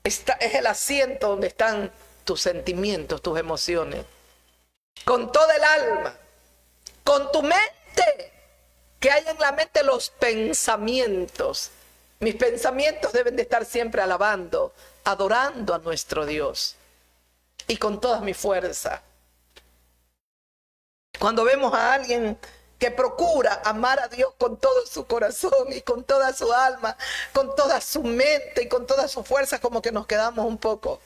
Es el asiento donde están tus sentimientos, tus emociones. Con todo el alma. Con tu mente. Que hay en la mente los pensamientos. Mis pensamientos deben de estar siempre alabando, adorando a nuestro Dios. Y con toda mi fuerza. Cuando vemos a alguien que procura amar a Dios con todo su corazón y con toda su alma, con toda su mente y con toda su fuerza, como que nos quedamos un poco.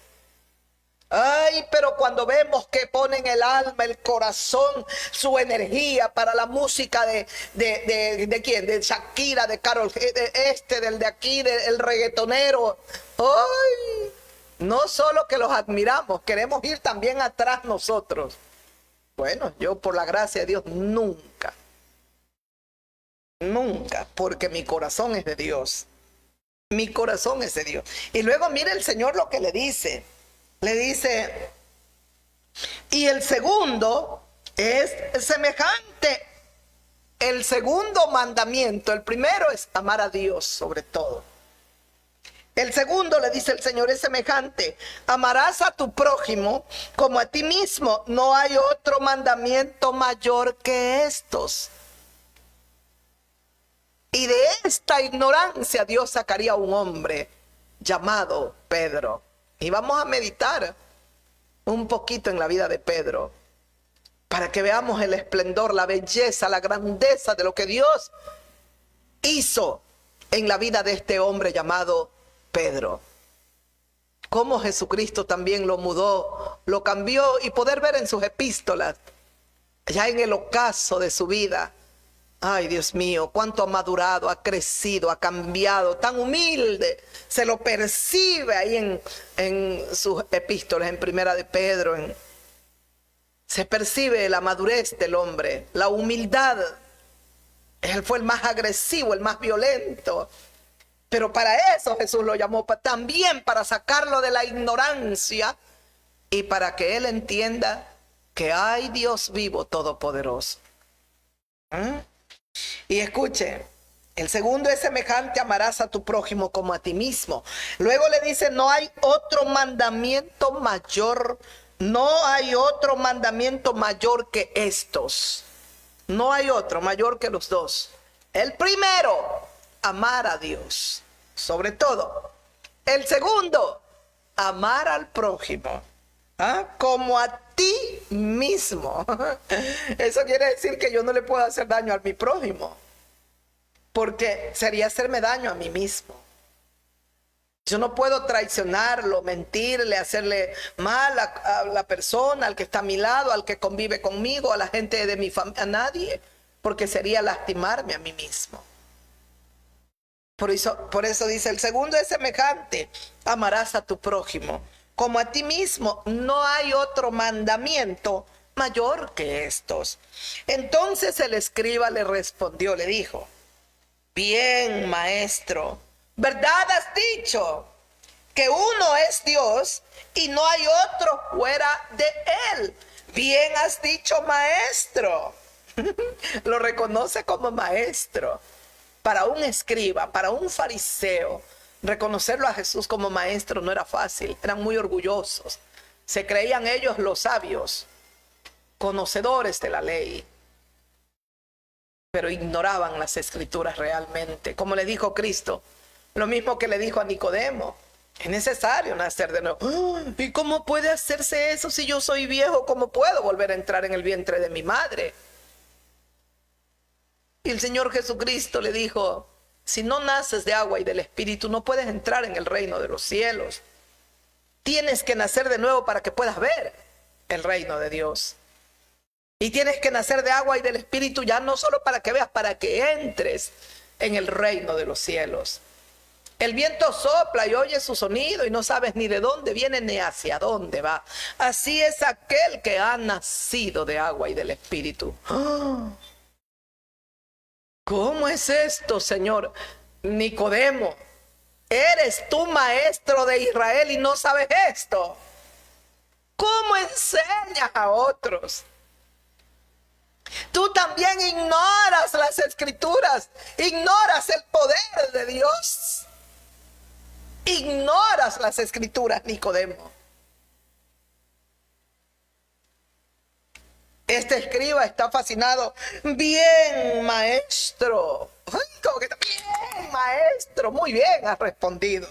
Ay, pero cuando vemos que ponen el alma, el corazón, su energía para la música de quién, de Shakira, de Karol, del de aquí, del reggaetonero. Ay, no solo que los admiramos, queremos ir también atrás nosotros. Bueno, yo por la gracia de Dios nunca, porque mi corazón es de Dios. Mi corazón es de Dios. Y luego mire el Señor lo que le dice. Le dice, y el segundo es semejante. El segundo mandamiento, el primero es amar a Dios sobre todo. El segundo, le dice el Señor, es semejante. Amarás a tu prójimo como a ti mismo. No hay otro mandamiento mayor que estos. Y de esta ignorancia Dios sacaría a un hombre llamado Pedro. Y vamos a meditar un poquito en la vida de Pedro para que veamos el esplendor, la belleza, la grandeza de lo que Dios hizo en la vida de este hombre llamado Pedro. Cómo Jesucristo también lo mudó, lo cambió, y poder ver en sus epístolas, ya en el ocaso de su vida. Ay, Dios mío, cuánto ha madurado, ha crecido, ha cambiado, tan humilde. Se lo percibe ahí en sus epístolas, en Primera de Pedro. Se percibe la madurez del hombre, la humildad. Él fue el más agresivo, el más violento. Pero para eso Jesús lo llamó, también para sacarlo de la ignorancia y para que él entienda que hay Dios vivo todopoderoso. Y escuche, el segundo es semejante, amarás a tu prójimo como a ti mismo. Luego le dice, no hay otro mandamiento mayor, no hay otro mandamiento mayor que estos. No hay otro mayor que los dos. El primero, amar a Dios sobre todo. El segundo, amar al prójimo, como a ti mismo. Eso quiere decir que yo no le puedo hacer daño a mi prójimo, porque sería hacerme daño a mí mismo. Yo no puedo traicionarlo, mentirle, hacerle mal a la persona, al que está a mi lado, al que convive conmigo, a la gente de mi familia, a nadie, porque sería lastimarme a mí mismo. Por eso dice, el segundo es semejante: amarás a tu prójimo como a ti mismo. No hay otro mandamiento mayor que estos. Entonces el escriba le respondió, le dijo: bien, maestro, ¿verdad has dicho que uno es Dios y no hay otro fuera de él? Bien has dicho, maestro. Lo reconoce como maestro. Para un escriba, para un fariseo, reconocerlo a Jesús como maestro no era fácil. Eran muy orgullosos. Se creían ellos los sabios, conocedores de la ley, pero ignoraban las escrituras realmente. Como le dijo Cristo, lo mismo que le dijo a Nicodemo: es necesario nacer de nuevo. ¿Y cómo puede hacerse eso si yo soy viejo? ¿Cómo puedo volver a entrar en el vientre de mi madre? Y el Señor Jesucristo le dijo: si no naces de agua y del Espíritu, no puedes entrar en el reino de los cielos. Tienes que nacer de nuevo para que puedas ver el reino de Dios. Y tienes que nacer de agua y del Espíritu, ya no solo para que veas, para que entres en el reino de los cielos. El viento sopla y oyes su sonido y no sabes ni de dónde viene ni hacia dónde va. Así es aquel que ha nacido de agua y del Espíritu. ¿Cómo es esto, Señor? Nicodemo, ¿eres tú maestro de Israel y no sabes esto? ¿Cómo enseñas a otros? Tú también ignoras las escrituras, ignoras el poder de Dios, ignoras las escrituras, Nicodemo. Este escriba está fascinado. Bien, maestro. Ay, como que está bien, maestro. Muy bien, has respondido.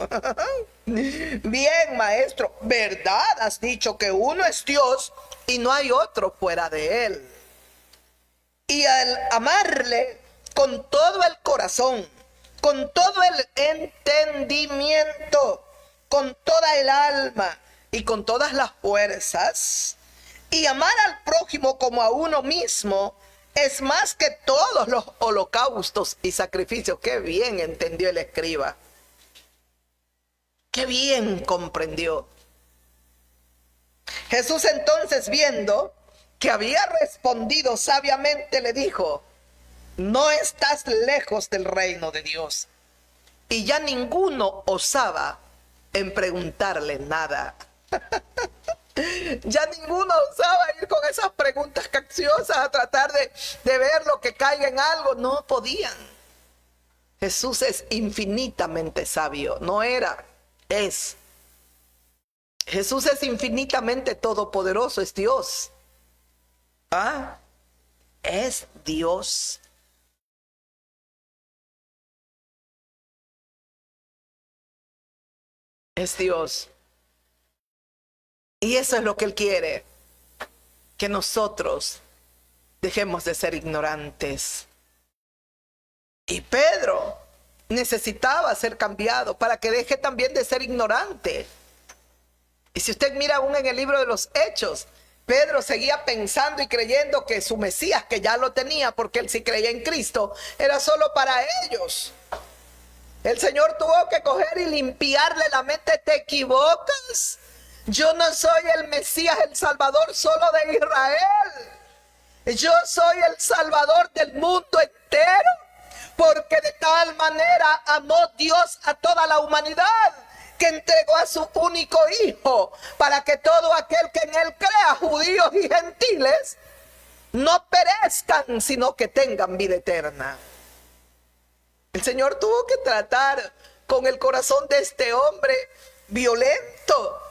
Bien, maestro. ¿Verdad has dicho que uno es Dios y no hay otro fuera de él? Y al amarle con todo el corazón, con todo el entendimiento, con toda el alma y con todas las fuerzas, y amar al prójimo como a uno mismo, es más que todos los holocaustos y sacrificios. Qué bien entendió el escriba. Qué bien comprendió. Jesús entonces, viendo que había respondido sabiamente, le dijo: no estás lejos del reino de Dios. Y ya ninguno osaba en preguntarle nada. Ya ninguno osaba ir con esas preguntas capciosas a tratar de ver lo que caiga en algo. No podían. Jesús es infinitamente sabio. No era, es. Jesús es infinitamente todopoderoso, es Dios. Es Dios. Es Dios. Y eso es lo que Él quiere, que nosotros dejemos de ser ignorantes. Y Pedro necesitaba ser cambiado para que deje también de ser ignorante. Y si usted mira aún en el libro de los Hechos, Pedro seguía pensando y creyendo que su Mesías, que ya lo tenía, porque él sí creía en Cristo, era solo para ellos. El Señor tuvo que coger y limpiarle la mente. ¿Te equivocas? Yo no soy el Mesías, el Salvador solo de Israel. Yo soy el Salvador del mundo entero, porque de tal manera amó Dios a toda la humanidad, que entregó a su único Hijo, para que todo aquel que en Él crea, judíos y gentiles, no perezcan, sino que tengan vida eterna. El Señor tuvo que tratar con el corazón de este hombre violento,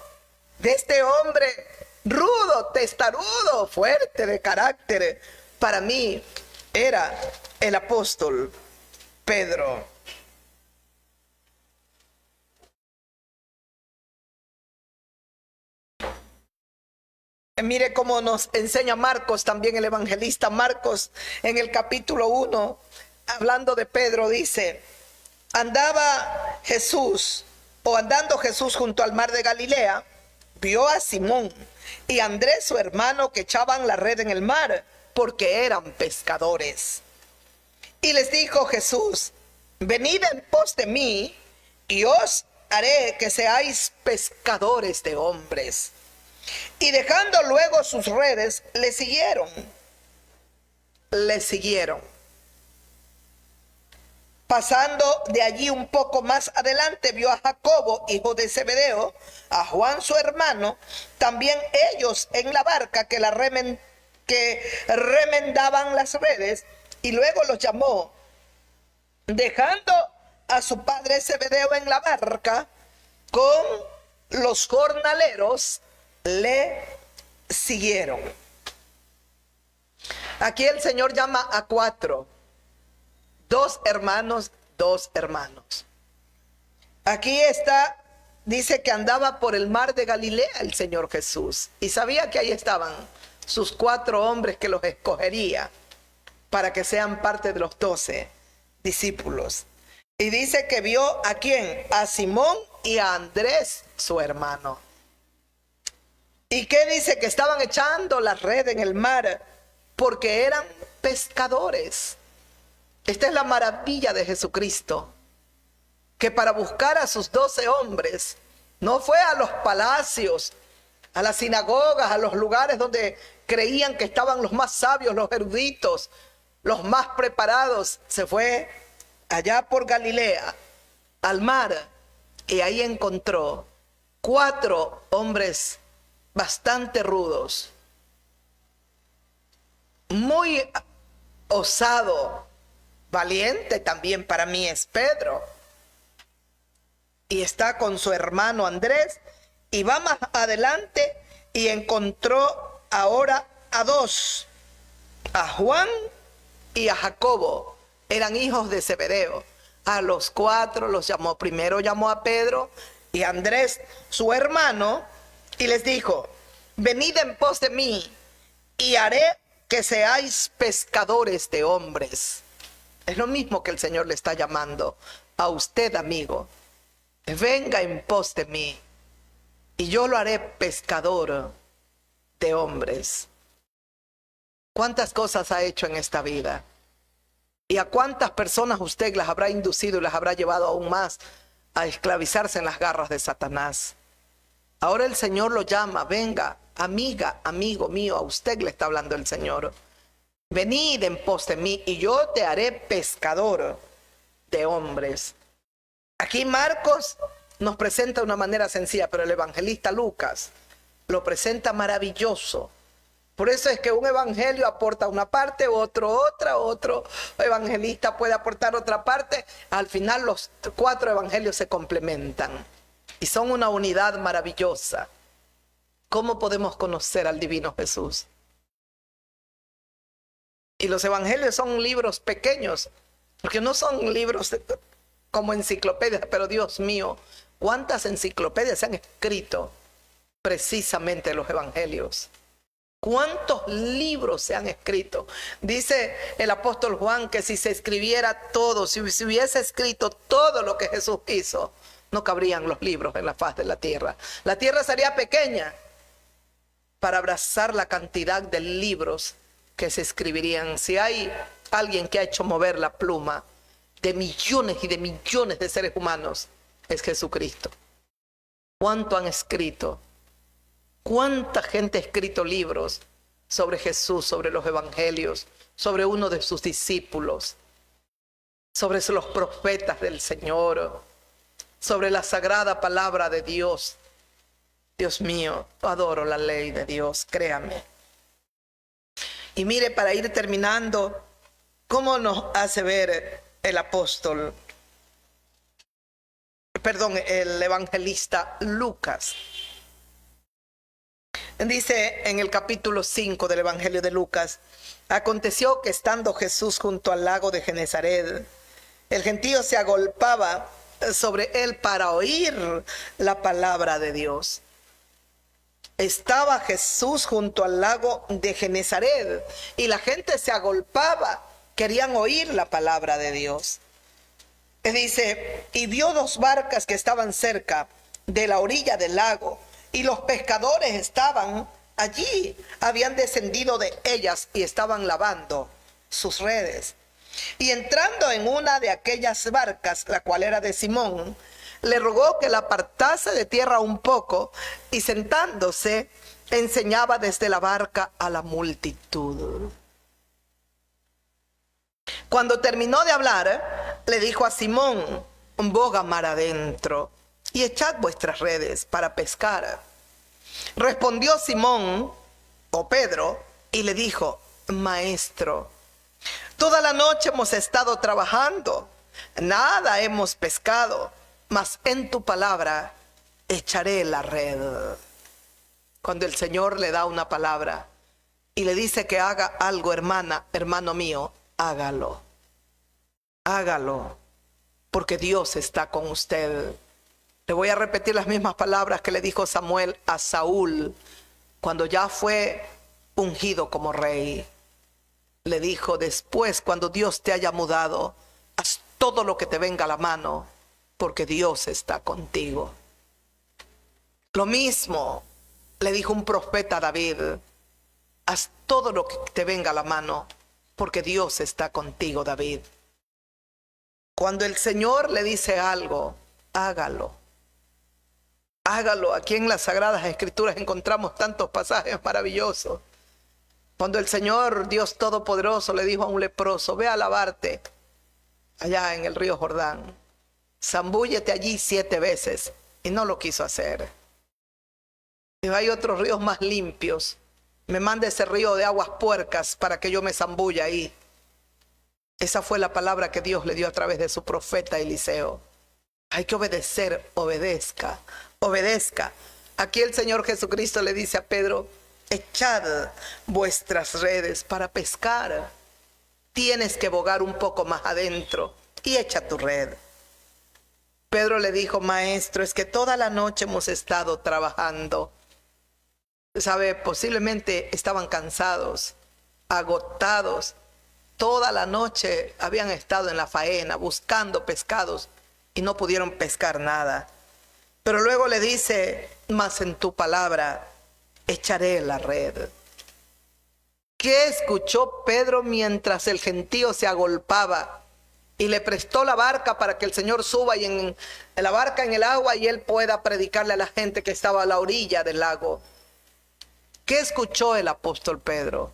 de este hombre rudo, testarudo, fuerte de carácter. Para mí era el apóstol Pedro. Mire cómo nos enseña Marcos, también el evangelista Marcos, en el capítulo 1, hablando de Pedro, dice: andaba Jesús, o andando Jesús junto al mar de Galilea, vio a Simón y a Andrés su hermano que echaban la red en el mar, porque eran pescadores. Y les dijo Jesús: venid en pos de mí, y os haré que seáis pescadores de hombres. Y dejando luego sus redes, le siguieron. Le siguieron. Pasando de allí un poco más adelante, vio a Jacobo, hijo de Zebedeo, a Juan su hermano, también ellos en la barca que remendaban las redes, y luego los llamó. Dejando a su padre Zebedeo en la barca con los jornaleros, le siguieron. Aquí el Señor llama a 4. 2 hermanos, 2 hermanos. Aquí está, dice que andaba por el mar de Galilea el Señor Jesús. Y sabía que ahí estaban sus 4 hombres que los escogería para que sean parte de los 12 discípulos. Y dice que vio a quién, a Simón y a Andrés, su hermano. ¿Y qué dice? Que estaban echando la red en el mar porque eran pescadores. Esta es la maravilla de Jesucristo, que para buscar a sus 12 hombres, no fue a los palacios, a las sinagogas, a los lugares donde creían que estaban los más sabios, los eruditos, los más preparados. Se fue allá por Galilea, al mar, y ahí encontró 4 hombres bastante rudos, muy osado, valiente también para mí es Pedro. Y está con su hermano Andrés, y va más adelante y encontró ahora a 2, a Juan y a Jacobo. Eran hijos de Zebedeo. A los 4 los llamó. Primero llamó a Pedro y a Andrés, su hermano, y les dijo: venid en pos de mí, y haré que seáis pescadores de hombres. Es lo mismo que el Señor le está llamando a usted, amigo. Venga en pos de mí, y yo lo haré pescador de hombres. ¿Cuántas cosas ha hecho en esta vida? ¿Y a cuántas personas usted las habrá inducido y las habrá llevado aún más a esclavizarse en las garras de Satanás? Ahora el Señor lo llama: venga, amiga, amigo mío, a usted le está hablando el Señor. Venid en pos de mí, y yo te haré pescador de hombres. Aquí Marcos nos presenta de una manera sencilla, pero el evangelista Lucas lo presenta maravilloso. Por eso es que un evangelio aporta una parte, otro evangelista puede aportar otra parte. Al final los 4 evangelios se complementan y son una unidad maravillosa. ¿Cómo podemos conocer al divino Jesús? Y los evangelios son libros pequeños, porque no son libros como enciclopedias, pero Dios mío, ¿cuántas enciclopedias se han escrito precisamente los evangelios? ¿Cuántos libros se han escrito? Dice el apóstol Juan que si se escribiera todo, si se hubiese escrito todo lo que Jesús hizo, no cabrían los libros en la faz de la tierra. La tierra sería pequeña para abrazar la cantidad de libros que se escribirían. Si hay alguien que ha hecho mover la pluma de millones y de millones de seres humanos, es Jesucristo. ¿Cuánto han escrito? ¿Cuánta gente ha escrito libros sobre Jesús, sobre los evangelios, sobre uno de sus discípulos, sobre los profetas del Señor, sobre la sagrada palabra de Dios? Dios mío, adoro la ley de Dios, créame. Y mire, para ir terminando, ¿cómo nos hace ver el apóstol, el evangelista Lucas? Dice en el capítulo 5 del Evangelio de Lucas: aconteció que estando Jesús junto al lago de Genesaret, el gentío se agolpaba sobre él para oír la palabra de Dios. Estaba Jesús junto al lago de Genezaret y la gente se agolpaba, querían oír la palabra de Dios. Dice, y vio dos barcas que estaban cerca de la orilla del lago, y los pescadores estaban allí, habían descendido de ellas y estaban lavando sus redes. Y entrando en una de aquellas barcas, la cual era de Simón, le rogó que la apartase de tierra un poco, y sentándose enseñaba desde la barca a la multitud. Cuando terminó de hablar, le dijo a Simón, boga mar adentro y echad vuestras redes para pescar. Respondió Simón, o Pedro, y le dijo, Maestro, toda la noche hemos estado trabajando, nada hemos pescado, mas en tu palabra echaré la red. Cuando el Señor le da una palabra y le dice que haga algo, hermano mío, hágalo. Hágalo, porque Dios está con usted. Le voy a repetir las mismas palabras que le dijo Samuel a Saúl cuando ya fue ungido como rey. Le dijo, después, cuando Dios te haya mudado, haz todo lo que te venga a la mano, porque Dios está contigo. Lo mismo le dijo un profeta a David, haz todo lo que te venga a la mano, porque Dios está contigo, David. Cuando el Señor le dice algo, hágalo. Hágalo. Aquí en las Sagradas Escrituras encontramos tantos pasajes maravillosos. Cuando el Señor, Dios Todopoderoso, le dijo a un leproso, ve a lavarte allá en el río Jordán. Zambúllete allí 7 veces. Y no lo quiso hacer. Y hay otros ríos más limpios. Me manda ese río de aguas puercas para que yo me zambulla ahí. Esa fue la palabra que Dios le dio a través de su profeta Eliseo. Hay que obedecer, obedezca, obedezca. Aquí el Señor Jesucristo le dice a Pedro, echad vuestras redes para pescar. Tienes que bogar un poco más adentro y echa tu red. Pedro le dijo, Maestro, es que toda la noche hemos estado trabajando. Sabe, posiblemente estaban cansados, agotados. Toda la noche habían estado en la faena buscando pescados y no pudieron pescar nada. Pero luego le dice, mas en tu palabra echaré la red. ¿Qué escuchó Pedro mientras el gentío se agolpaba y le prestó la barca para que el Señor suba y en la barca en el agua y él pueda predicarle a la gente que estaba a la orilla del lago? ¿Qué escuchó el apóstol Pedro?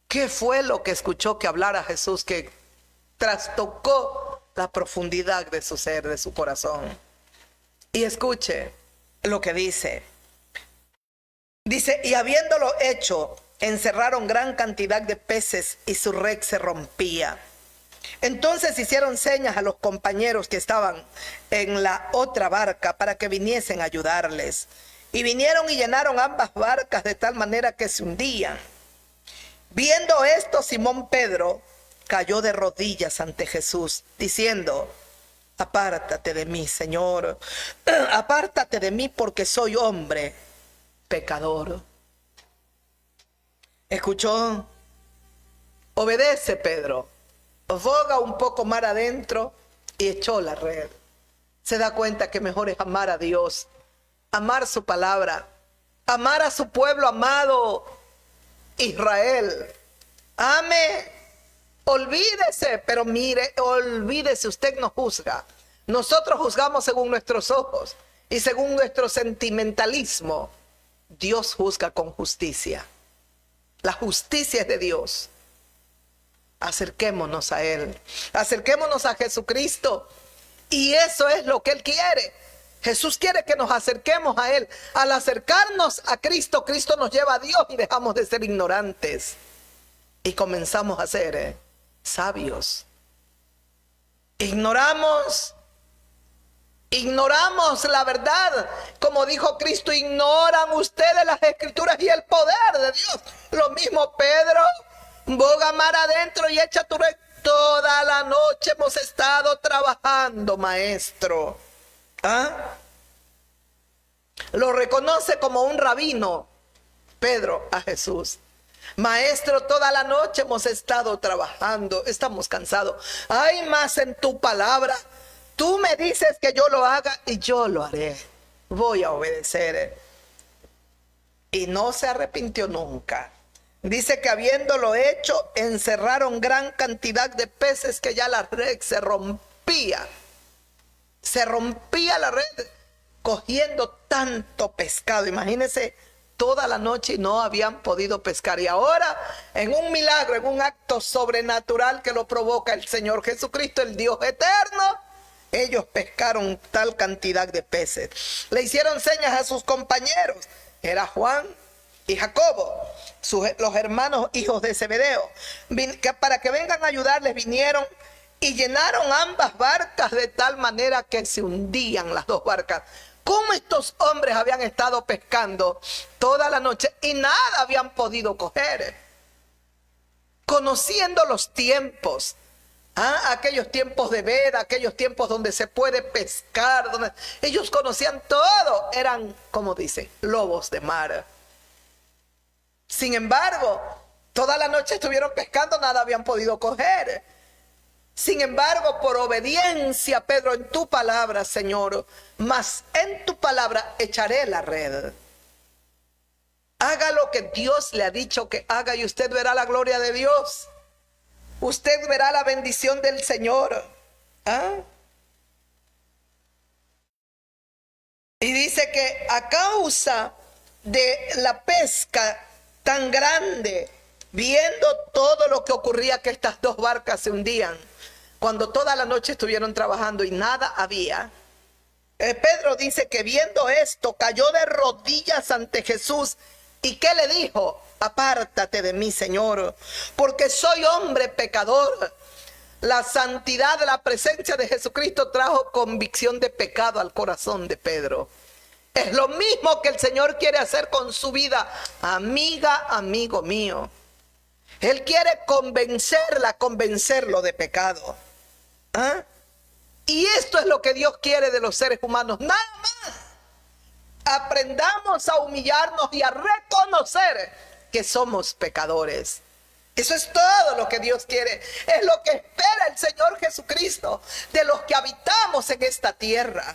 ¿Qué fue lo que escuchó que hablara Jesús que trastocó la profundidad de su ser, de su corazón? Y escuche lo que dice. Dice, y habiéndolo hecho, encerraron gran cantidad de peces y su red se rompía. Entonces hicieron señas a los compañeros que estaban en la otra barca para que viniesen a ayudarles. Y vinieron y llenaron ambas barcas de tal manera que se hundían. Viendo esto, Simón Pedro cayó de rodillas ante Jesús, diciendo, apártate de mí, Señor, apártate de mí porque soy hombre pecador. ¿Escuchó? Obedece, Pedro. Boga un poco mar adentro y echó la red. Se da cuenta que mejor es amar a Dios, amar su palabra, amar a su pueblo amado Israel. Ame, olvídese, pero mire, olvídese, usted no juzga. Nosotros juzgamos según nuestros ojos y según nuestro sentimentalismo. Dios juzga con justicia. La justicia es de Dios. Acerquémonos a Él, acerquémonos a Jesucristo, y eso es lo que Él quiere. Jesús quiere que nos acerquemos a Él. Al acercarnos a Cristo, Cristo nos lleva a Dios y dejamos de ser ignorantes y comenzamos a ser sabios. Ignoramos la verdad. Como dijo Cristo, ignoran ustedes las Escrituras y el poder de Dios. Lo mismo Pedro, boga mar adentro y echa tu red. Toda la noche hemos estado trabajando, maestro. ¿Ah? Lo reconoce como un rabino, Pedro, a Jesús. Maestro, toda la noche hemos estado trabajando, estamos cansados. Hay más en tu palabra. Tú me dices que yo lo haga y yo lo haré. Voy a obedecer. Y no se arrepintió nunca. Dice que habiéndolo hecho, encerraron gran cantidad de peces que ya la red se rompía. Se rompía la red cogiendo tanto pescado. Imagínense, toda la noche y no habían podido pescar. Y ahora, en un milagro, en un acto sobrenatural que lo provoca el Señor Jesucristo, el Dios eterno, ellos pescaron tal cantidad de peces. Le hicieron señas a sus compañeros. Era Juan y Jacobo, los hermanos hijos de Zebedeo, que para que vengan a ayudarles vinieron y llenaron ambas barcas de tal manera que se hundían las dos barcas. ¿Cómo estos hombres habían estado pescando toda la noche y nada habían podido coger? Conociendo los tiempos, aquellos tiempos de veda, aquellos tiempos donde se puede pescar, donde ellos conocían todo, eran, como dice, lobos de mar. Sin embargo, toda la noche estuvieron pescando, nada habían podido coger. Sin embargo, por obediencia, Pedro, en tu palabra, Señor, mas en tu palabra echaré la red. Haga lo que Dios le ha dicho que haga y usted verá la gloria de Dios. Usted verá la bendición del Señor. Y dice que a causa de la pesca tan grande, viendo todo lo que ocurría, que estas dos barcas se hundían, cuando toda la noche estuvieron trabajando y nada había, Pedro dice que viendo esto cayó de rodillas ante Jesús. ¿Y qué le dijo? Apártate de mí, Señor, porque soy hombre pecador. La santidad de la presencia de Jesucristo trajo convicción de pecado al corazón de Pedro. Es lo mismo que el Señor quiere hacer con su vida, amiga, amigo mío. Él quiere convencerlo de pecado. Y esto es lo que Dios quiere de los seres humanos, nada más. Aprendamos a humillarnos y a reconocer que somos pecadores. Eso es todo lo que Dios quiere. Es lo que espera el Señor Jesucristo de los que habitamos en esta tierra.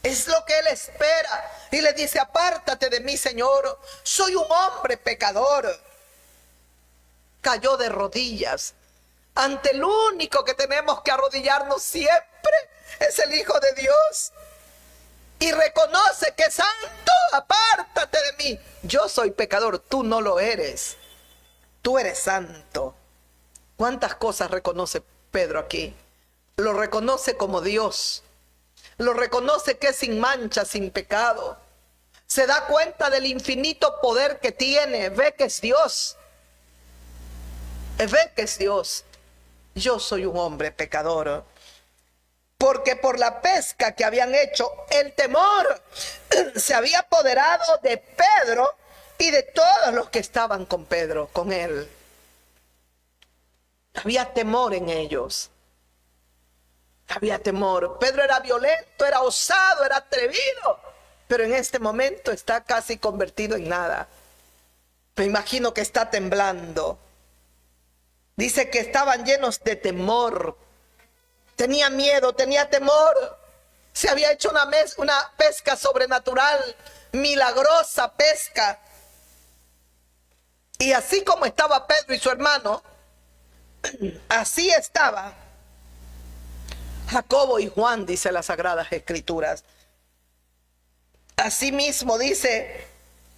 Es lo que Él espera. Y le dice, apártate de mí, Señor. Soy un hombre pecador. Cayó de rodillas ante el único que tenemos que arrodillarnos siempre. Es el Hijo de Dios. Y reconoce que santo, apártate de mí. Yo soy pecador, tú no lo eres. Tú eres santo. ¿Cuántas cosas reconoce Pedro aquí? Lo reconoce como Dios. Lo reconoce que es sin mancha, sin pecado. Se da cuenta del infinito poder que tiene. Ve que es Dios. Ve que es Dios. Yo soy un hombre pecador. Porque por la pesca que habían hecho, el temor se había apoderado de Pedro y de todos los que estaban con Pedro, con él. Había temor en ellos. Había temor. Pedro era violento, era osado, era atrevido, pero en este momento está casi convertido en nada. Me imagino que está temblando. Dice que estaban llenos de temor. Tenía miedo, tenía temor. Se había hecho una pesca sobrenatural, milagrosa pesca. Y así como estaba Pedro y su hermano, así estaba Jacobo y Juan, dice las Sagradas Escrituras. Asimismo dice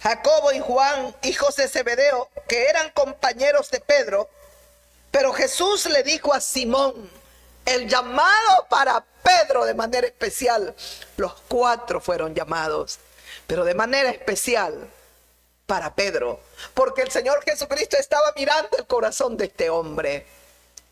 Jacobo y Juan, hijos de Zebedeo, que eran compañeros de Pedro. Pero Jesús le dijo a Simón, el llamado para Pedro de manera especial. Los cuatro fueron llamados, pero de manera especial para Pedro, porque el Señor Jesucristo estaba mirando el corazón de este hombre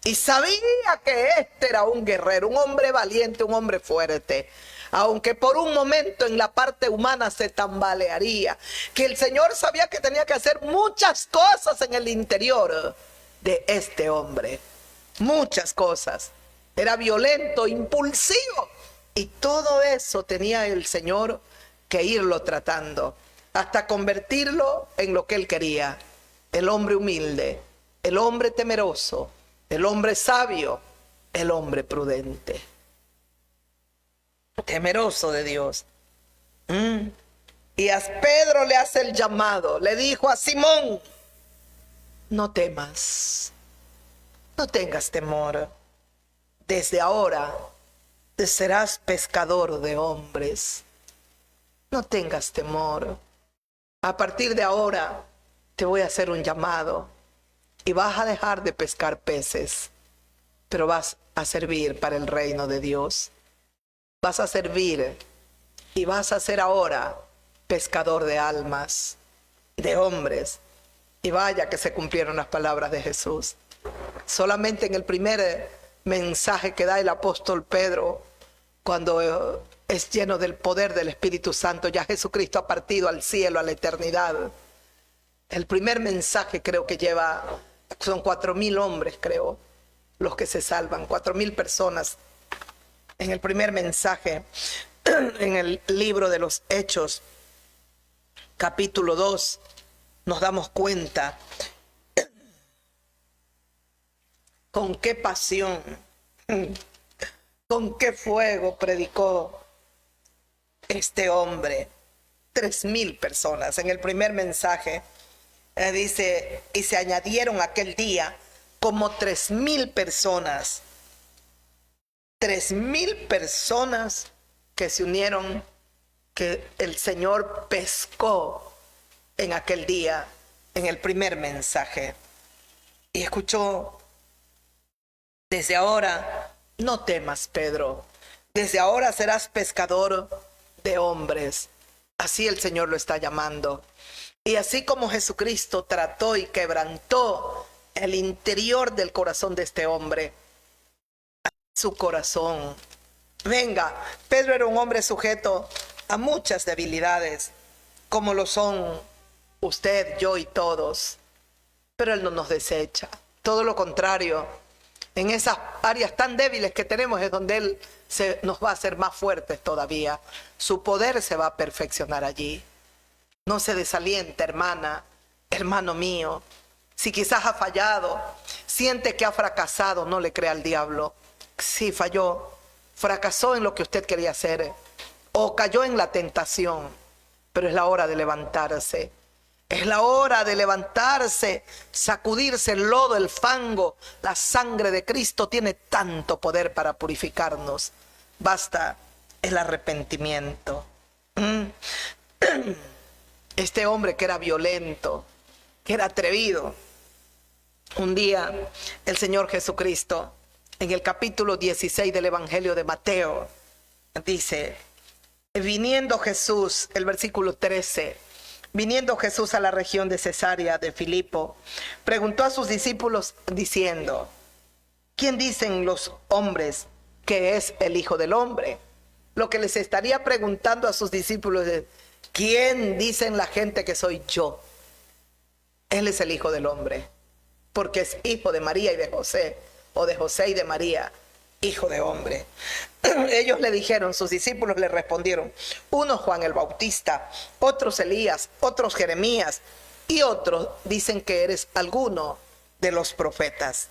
y sabía que este era un guerrero, un hombre valiente, un hombre fuerte, aunque por un momento en la parte humana se tambalearía, que el Señor sabía que tenía que hacer muchas cosas en el interior de este hombre, muchas cosas. Era violento, impulsivo, y todo eso tenía el Señor que irlo tratando hasta convertirlo en lo que él quería: el hombre humilde, el hombre temeroso, el hombre sabio, el hombre prudente, temeroso de Dios. Y a Pedro le hace el llamado, le dijo a Simón: no temas, no tengas temor, desde ahora serás pescador de hombres. No tengas temor. A partir de ahora te voy a hacer un llamado y vas a dejar de pescar peces, pero vas a servir para el reino de Dios. Vas a servir y vas a ser ahora pescador de almas, de hombres. Y vaya que se cumplieron las palabras de Jesús. Solamente en el primer mensaje que da el apóstol Pedro, cuando es lleno del poder del Espíritu Santo, ya Jesucristo ha partido al cielo, a la eternidad. El primer mensaje creo que lleva, son 4,000 hombres, creo, los que se salvan, 4,000 personas. En el primer mensaje, en el libro de los Hechos, capítulo 2, nos damos cuenta con qué pasión, con qué fuego predicó este hombre. 3,000 personas. En el primer mensaje dice: y se añadieron aquel día como 3,000 personas. 3,000 personas que se unieron, que el Señor pescó en aquel día, en el primer mensaje. Y escuchó: desde ahora no temas, Pedro, desde ahora serás pescador de hombres. Así el Señor lo está llamando. Y así como Jesucristo trató y quebrantó el interior del corazón de este hombre, su corazón. Venga, Pedro era un hombre sujeto a muchas debilidades, como lo son usted, yo y todos. Pero Él no nos desecha. Todo lo contrario. En esas áreas tan débiles que tenemos es donde Él nos va a hacer más fuertes todavía. Su poder se va a perfeccionar allí. No se desaliente, hermana, hermano mío. Si quizás ha fallado, siente que ha fracasado, no le crea al diablo. Sí, falló, fracasó en lo que usted quería hacer, o cayó en la tentación, pero es la hora de levantarse. Es la hora de levantarse, sacudirse el lodo, el fango. La sangre de Cristo tiene tanto poder para purificarnos. Basta el arrepentimiento. Este hombre que era violento, que era atrevido, un día el Señor Jesucristo, en el capítulo 16 del Evangelio de Mateo, dice: viniendo Jesús, el versículo 13, viniendo Jesús a la región de Cesarea de Filipo, preguntó a sus discípulos diciendo: ¿quién dicen los hombres que es el Hijo del Hombre? Lo que les estaría preguntando a sus discípulos es: ¿quién dicen la gente que soy yo? Él es el Hijo del Hombre, porque es hijo de María y de José, o de José y de María, hijo de hombre. Ellos le dijeron, sus discípulos le respondieron: unos Juan el Bautista, otros Elías, otros Jeremías, y otros dicen que eres alguno de los profetas.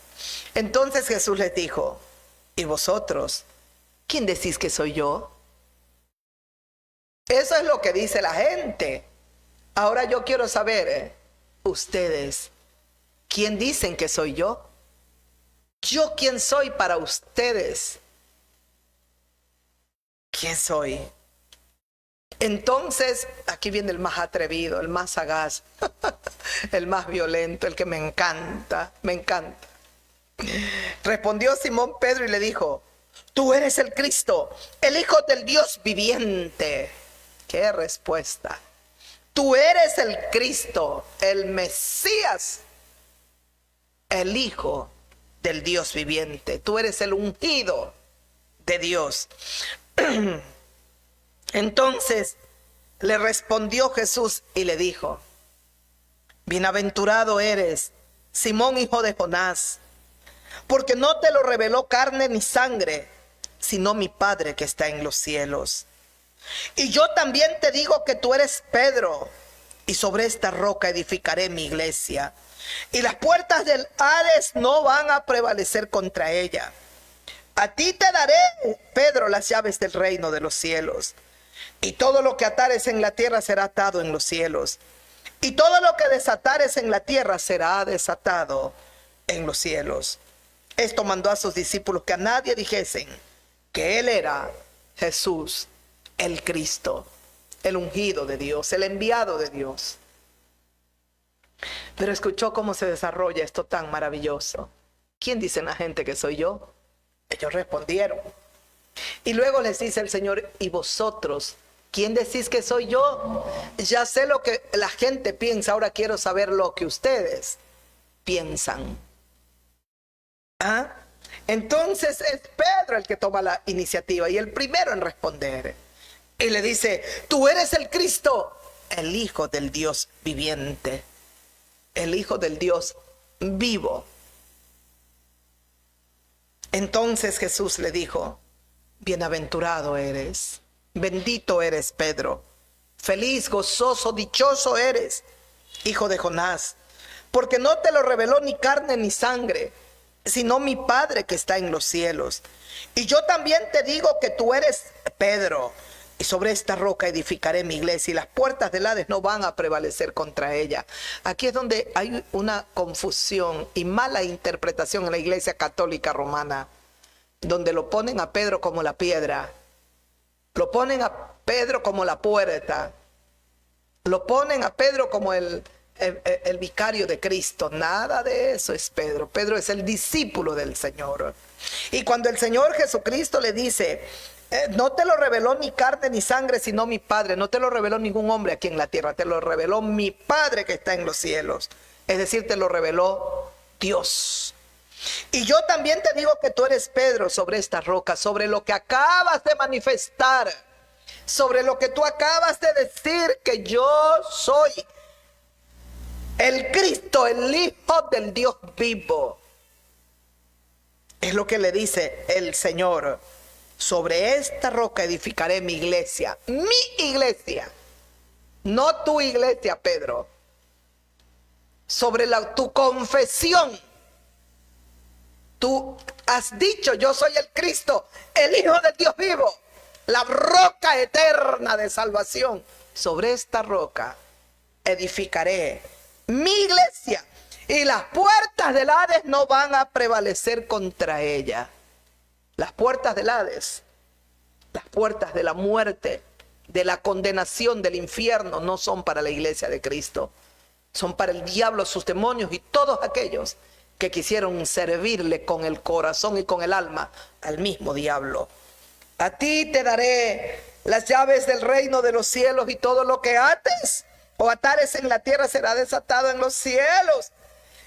Entonces Jesús les dijo: ¿y vosotros? ¿Quién decís que soy yo? Eso es lo que dice la gente. Ahora yo quiero saber, ustedes, ¿quién dicen que soy yo? ¿Yo quién soy para ustedes? ¿Quién soy? Entonces, aquí viene el más atrevido, el más sagaz, el más violento, el que me encanta, me encanta. Respondió Simón Pedro y le dijo: tú eres el Cristo, el Hijo del Dios viviente. ¡Qué respuesta! Tú eres el Cristo, el Mesías, el Hijo del Dios viviente. Tú eres el ungido de Dios. Entonces le respondió Jesús y le dijo: bienaventurado eres, Simón, hijo de Jonás, porque no te lo reveló carne ni sangre, sino mi Padre que está en los cielos. Y yo también te digo que tú eres Pedro, y sobre esta roca edificaré mi iglesia, y las puertas del Hades no van a prevalecer contra ella. A ti te daré, Pedro, las llaves del reino de los cielos. Y todo lo que atares en la tierra será atado en los cielos. Y todo lo que desatares en la tierra será desatado en los cielos. Esto mandó a sus discípulos que a nadie dijesen que él era Jesús, el Cristo, el ungido de Dios, el enviado de Dios. Pero escuchó cómo se desarrolla esto tan maravilloso. ¿Quién dice la gente que soy yo? Ellos respondieron. Y luego les dice el Señor, ¿y vosotros? ¿Quién decís que soy yo? Ya sé lo que la gente piensa, ahora quiero saber lo que ustedes piensan. ¿Ah? Entonces es Pedro el que toma la iniciativa y el primero en responder. Y le dice, tú eres el Cristo, el Hijo del Dios viviente, el Hijo del Dios vivo. Entonces Jesús le dijo, bienaventurado eres, bendito eres Pedro, feliz, gozoso, dichoso eres, hijo de Jonás, porque no te lo reveló ni carne ni sangre, sino mi Padre que está en los cielos. Y yo también te digo que tú eres Pedro, y sobre esta roca edificaré mi iglesia, y las puertas del Hades no van a prevalecer contra ella. Aquí es donde hay una confusión y mala interpretación en la iglesia católica romana, donde lo ponen a Pedro como la piedra, lo ponen a Pedro como la puerta, lo ponen a Pedro como el vicario de Cristo. Nada de eso es Pedro. Pedro es el discípulo del Señor. Y cuando el Señor Jesucristo le dice, no te lo reveló ni carne ni sangre, sino mi Padre, no te lo reveló ningún hombre aquí en la tierra, te lo reveló mi Padre que está en los cielos. Es decir, te lo reveló Dios. Y yo también te digo que tú eres Pedro, sobre esta roca, sobre lo que acabas de manifestar, sobre lo que tú acabas de decir, que yo soy el Cristo, el Hijo del Dios vivo. Es lo que le dice el Señor. Sobre esta roca edificaré mi iglesia, no tu iglesia, Pedro. Sobre tu confesión. Tú has dicho, yo soy el Cristo, el Hijo del Dios vivo, la roca eterna de salvación. Sobre esta roca edificaré mi iglesia, y las puertas del Hades no van a prevalecer contra ella. Las puertas del Hades, las puertas de la muerte, de la condenación, del infierno, no son para la iglesia de Cristo. Son para el diablo, sus demonios y todos aquellos que quisieron servirle con el corazón y con el alma al mismo diablo. A ti te daré las llaves del reino de los cielos, y todo lo que ates o atares en la tierra será desatado en los cielos,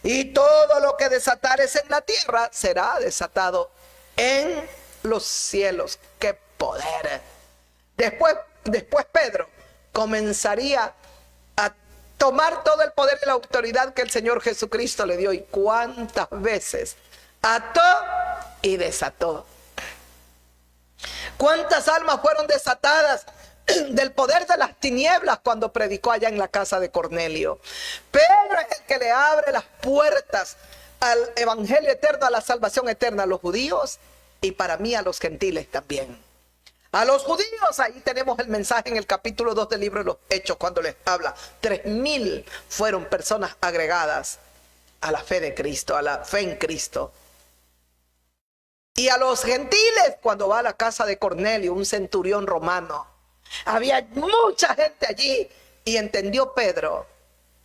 y todo lo que desatares en la tierra será desatado en los cielos. ¡Qué poder! Después Pedro comenzaría a tomar todo el poder y la autoridad que el Señor Jesucristo le dio. Y cuántas veces ató y desató. Cuántas almas fueron desatadas del poder de las tinieblas cuando predicó allá en la casa de Cornelio. Pedro es el que le abre las puertas al evangelio eterno, a la salvación eterna, a los judíos y para mí a los gentiles también. A los judíos, ahí tenemos el mensaje en el capítulo 2 del libro de los Hechos, cuando les habla. 3,000 fueron personas agregadas a la fe de Cristo, a la fe en Cristo. Y a los gentiles, cuando va a la casa de Cornelio, un centurión romano, había mucha gente allí, y entendió Pedro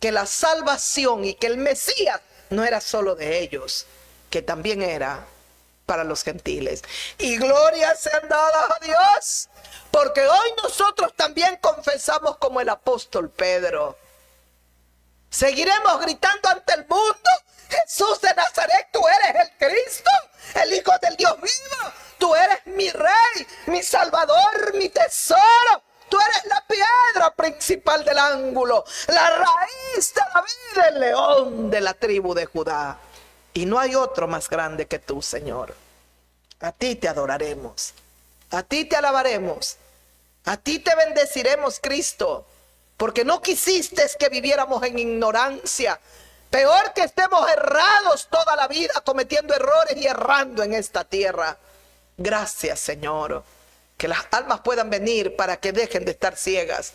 que la salvación y que el Mesías no era solo de ellos, que también era para los gentiles. Y gloria sean dadas a Dios, porque hoy nosotros también confesamos como el apóstol Pedro. Seguiremos gritando ante el mundo: Jesús de Nazaret, tú eres el Cristo, el Hijo del Dios vivo. Tú eres mi Rey, mi Salvador, mi tesoro. Tú eres la piedra principal del ángulo, la raíz de la vida, el león de la tribu de Judá. Y no hay otro más grande que tú, Señor. A ti te adoraremos, a ti te alabaremos, A ti te bendeciremos, Cristo, porque no quisiste que viviéramos en ignorancia. Peor que estemos errados toda la vida, cometiendo errores y errando en esta tierra. Gracias, Señor, que las almas puedan venir para que dejen de estar ciegas,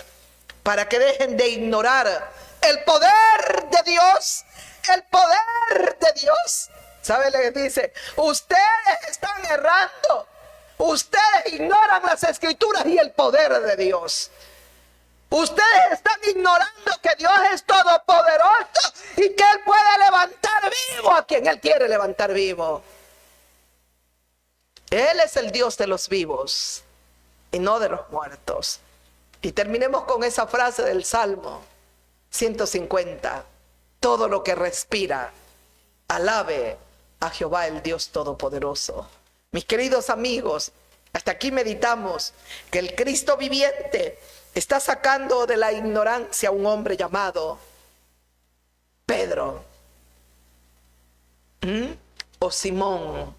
para que dejen de ignorar el poder de Dios, el poder de Dios. ¿Sabe lo que dice? Ustedes están errando, ustedes ignoran las escrituras y el poder de Dios. Ustedes están ignorando que Dios es todopoderoso y que Él puede levantar vivo a quien Él quiere levantar vivo. Él es el Dios de los vivos y no de los muertos. Y terminemos con esa frase del Salmo 150. Todo lo que respira, alabe a Jehová el Dios todopoderoso. Mis queridos amigos, hasta aquí meditamos que el Cristo viviente está sacando de la ignorancia a un hombre llamado Pedro o Simón.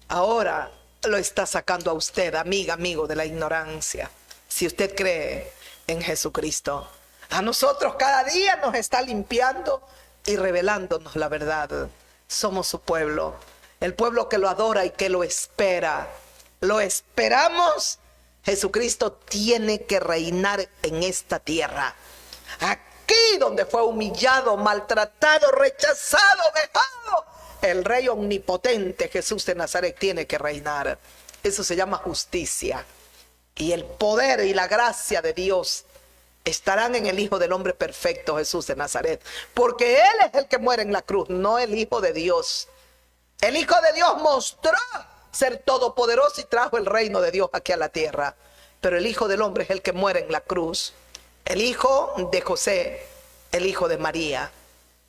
Ahora lo está sacando a usted, amiga, amigo, de la ignorancia, si usted cree en Jesucristo. A nosotros cada día nos está limpiando y revelándonos la verdad. Somos su pueblo, el pueblo que lo adora y que lo espera. Lo esperamos. Jesucristo tiene que reinar en esta tierra. Aquí donde fue humillado, maltratado, rechazado, vejado, el Rey omnipotente Jesús de Nazaret tiene que reinar. Eso se llama justicia. Y el poder y la gracia de Dios estarán en el Hijo del Hombre perfecto, Jesús de Nazaret. Porque Él es el que muere en la cruz, no el Hijo de Dios. El Hijo de Dios mostró ser todopoderoso y trajo el reino de Dios aquí a la tierra. Pero el Hijo del Hombre es el que muere en la cruz. El Hijo de José, el Hijo de María.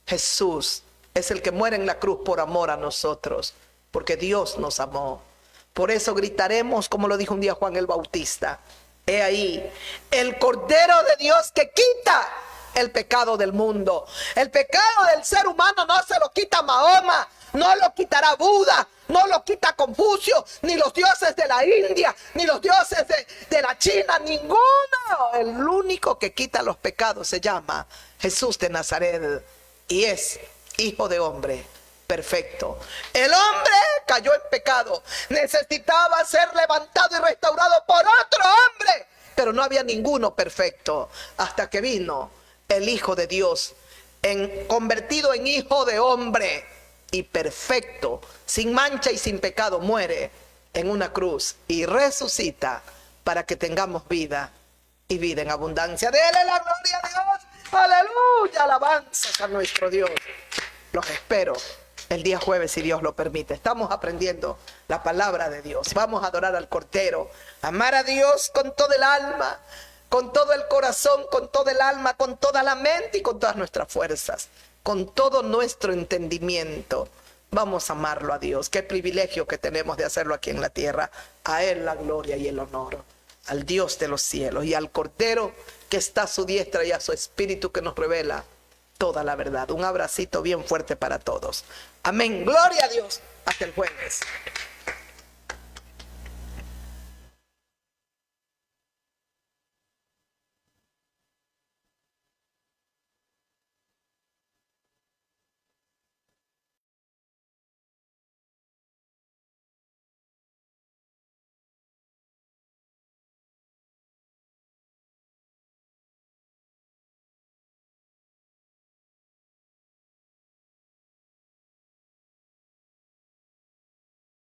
Jesús es el que muere en la cruz por amor a nosotros, porque Dios nos amó. Por eso gritaremos, como lo dijo un día Juan el Bautista: he ahí el Cordero de Dios que quita el pecado del mundo. El pecado del ser humano no se lo quita Mahoma, no lo quitará Buda, no lo quita Confucio, ni los dioses de la India, ni los dioses de la China, ninguno. El único que quita los pecados se llama Jesús de Nazaret y es Hijo de Hombre perfecto. El hombre cayó en pecado, necesitaba ser levantado y restaurado por otro hombre, pero no había ninguno perfecto hasta que vino el Hijo de Dios, convertido en Hijo de Hombre y perfecto, sin mancha y sin pecado, muere en una cruz y resucita para que tengamos vida y vida en abundancia. Dele la gloria a Dios, aleluya, alabanzas a nuestro Dios. Los espero el día jueves, si Dios lo permite. Estamos aprendiendo la palabra de Dios. Vamos a adorar al Cordero, amar a Dios con todo el alma, con todo el corazón, con todo el alma, con toda la mente y con todas nuestras fuerzas, con todo nuestro entendimiento. Vamos a amarlo a Dios. Qué privilegio que tenemos de hacerlo aquí en la tierra. A Él la gloria y el honor, al Dios de los cielos y al Cordero que está a su diestra y a su Espíritu que nos revela toda la verdad. Un abracito bien fuerte para todos. Amén. Gloria a Dios. Hasta el jueves.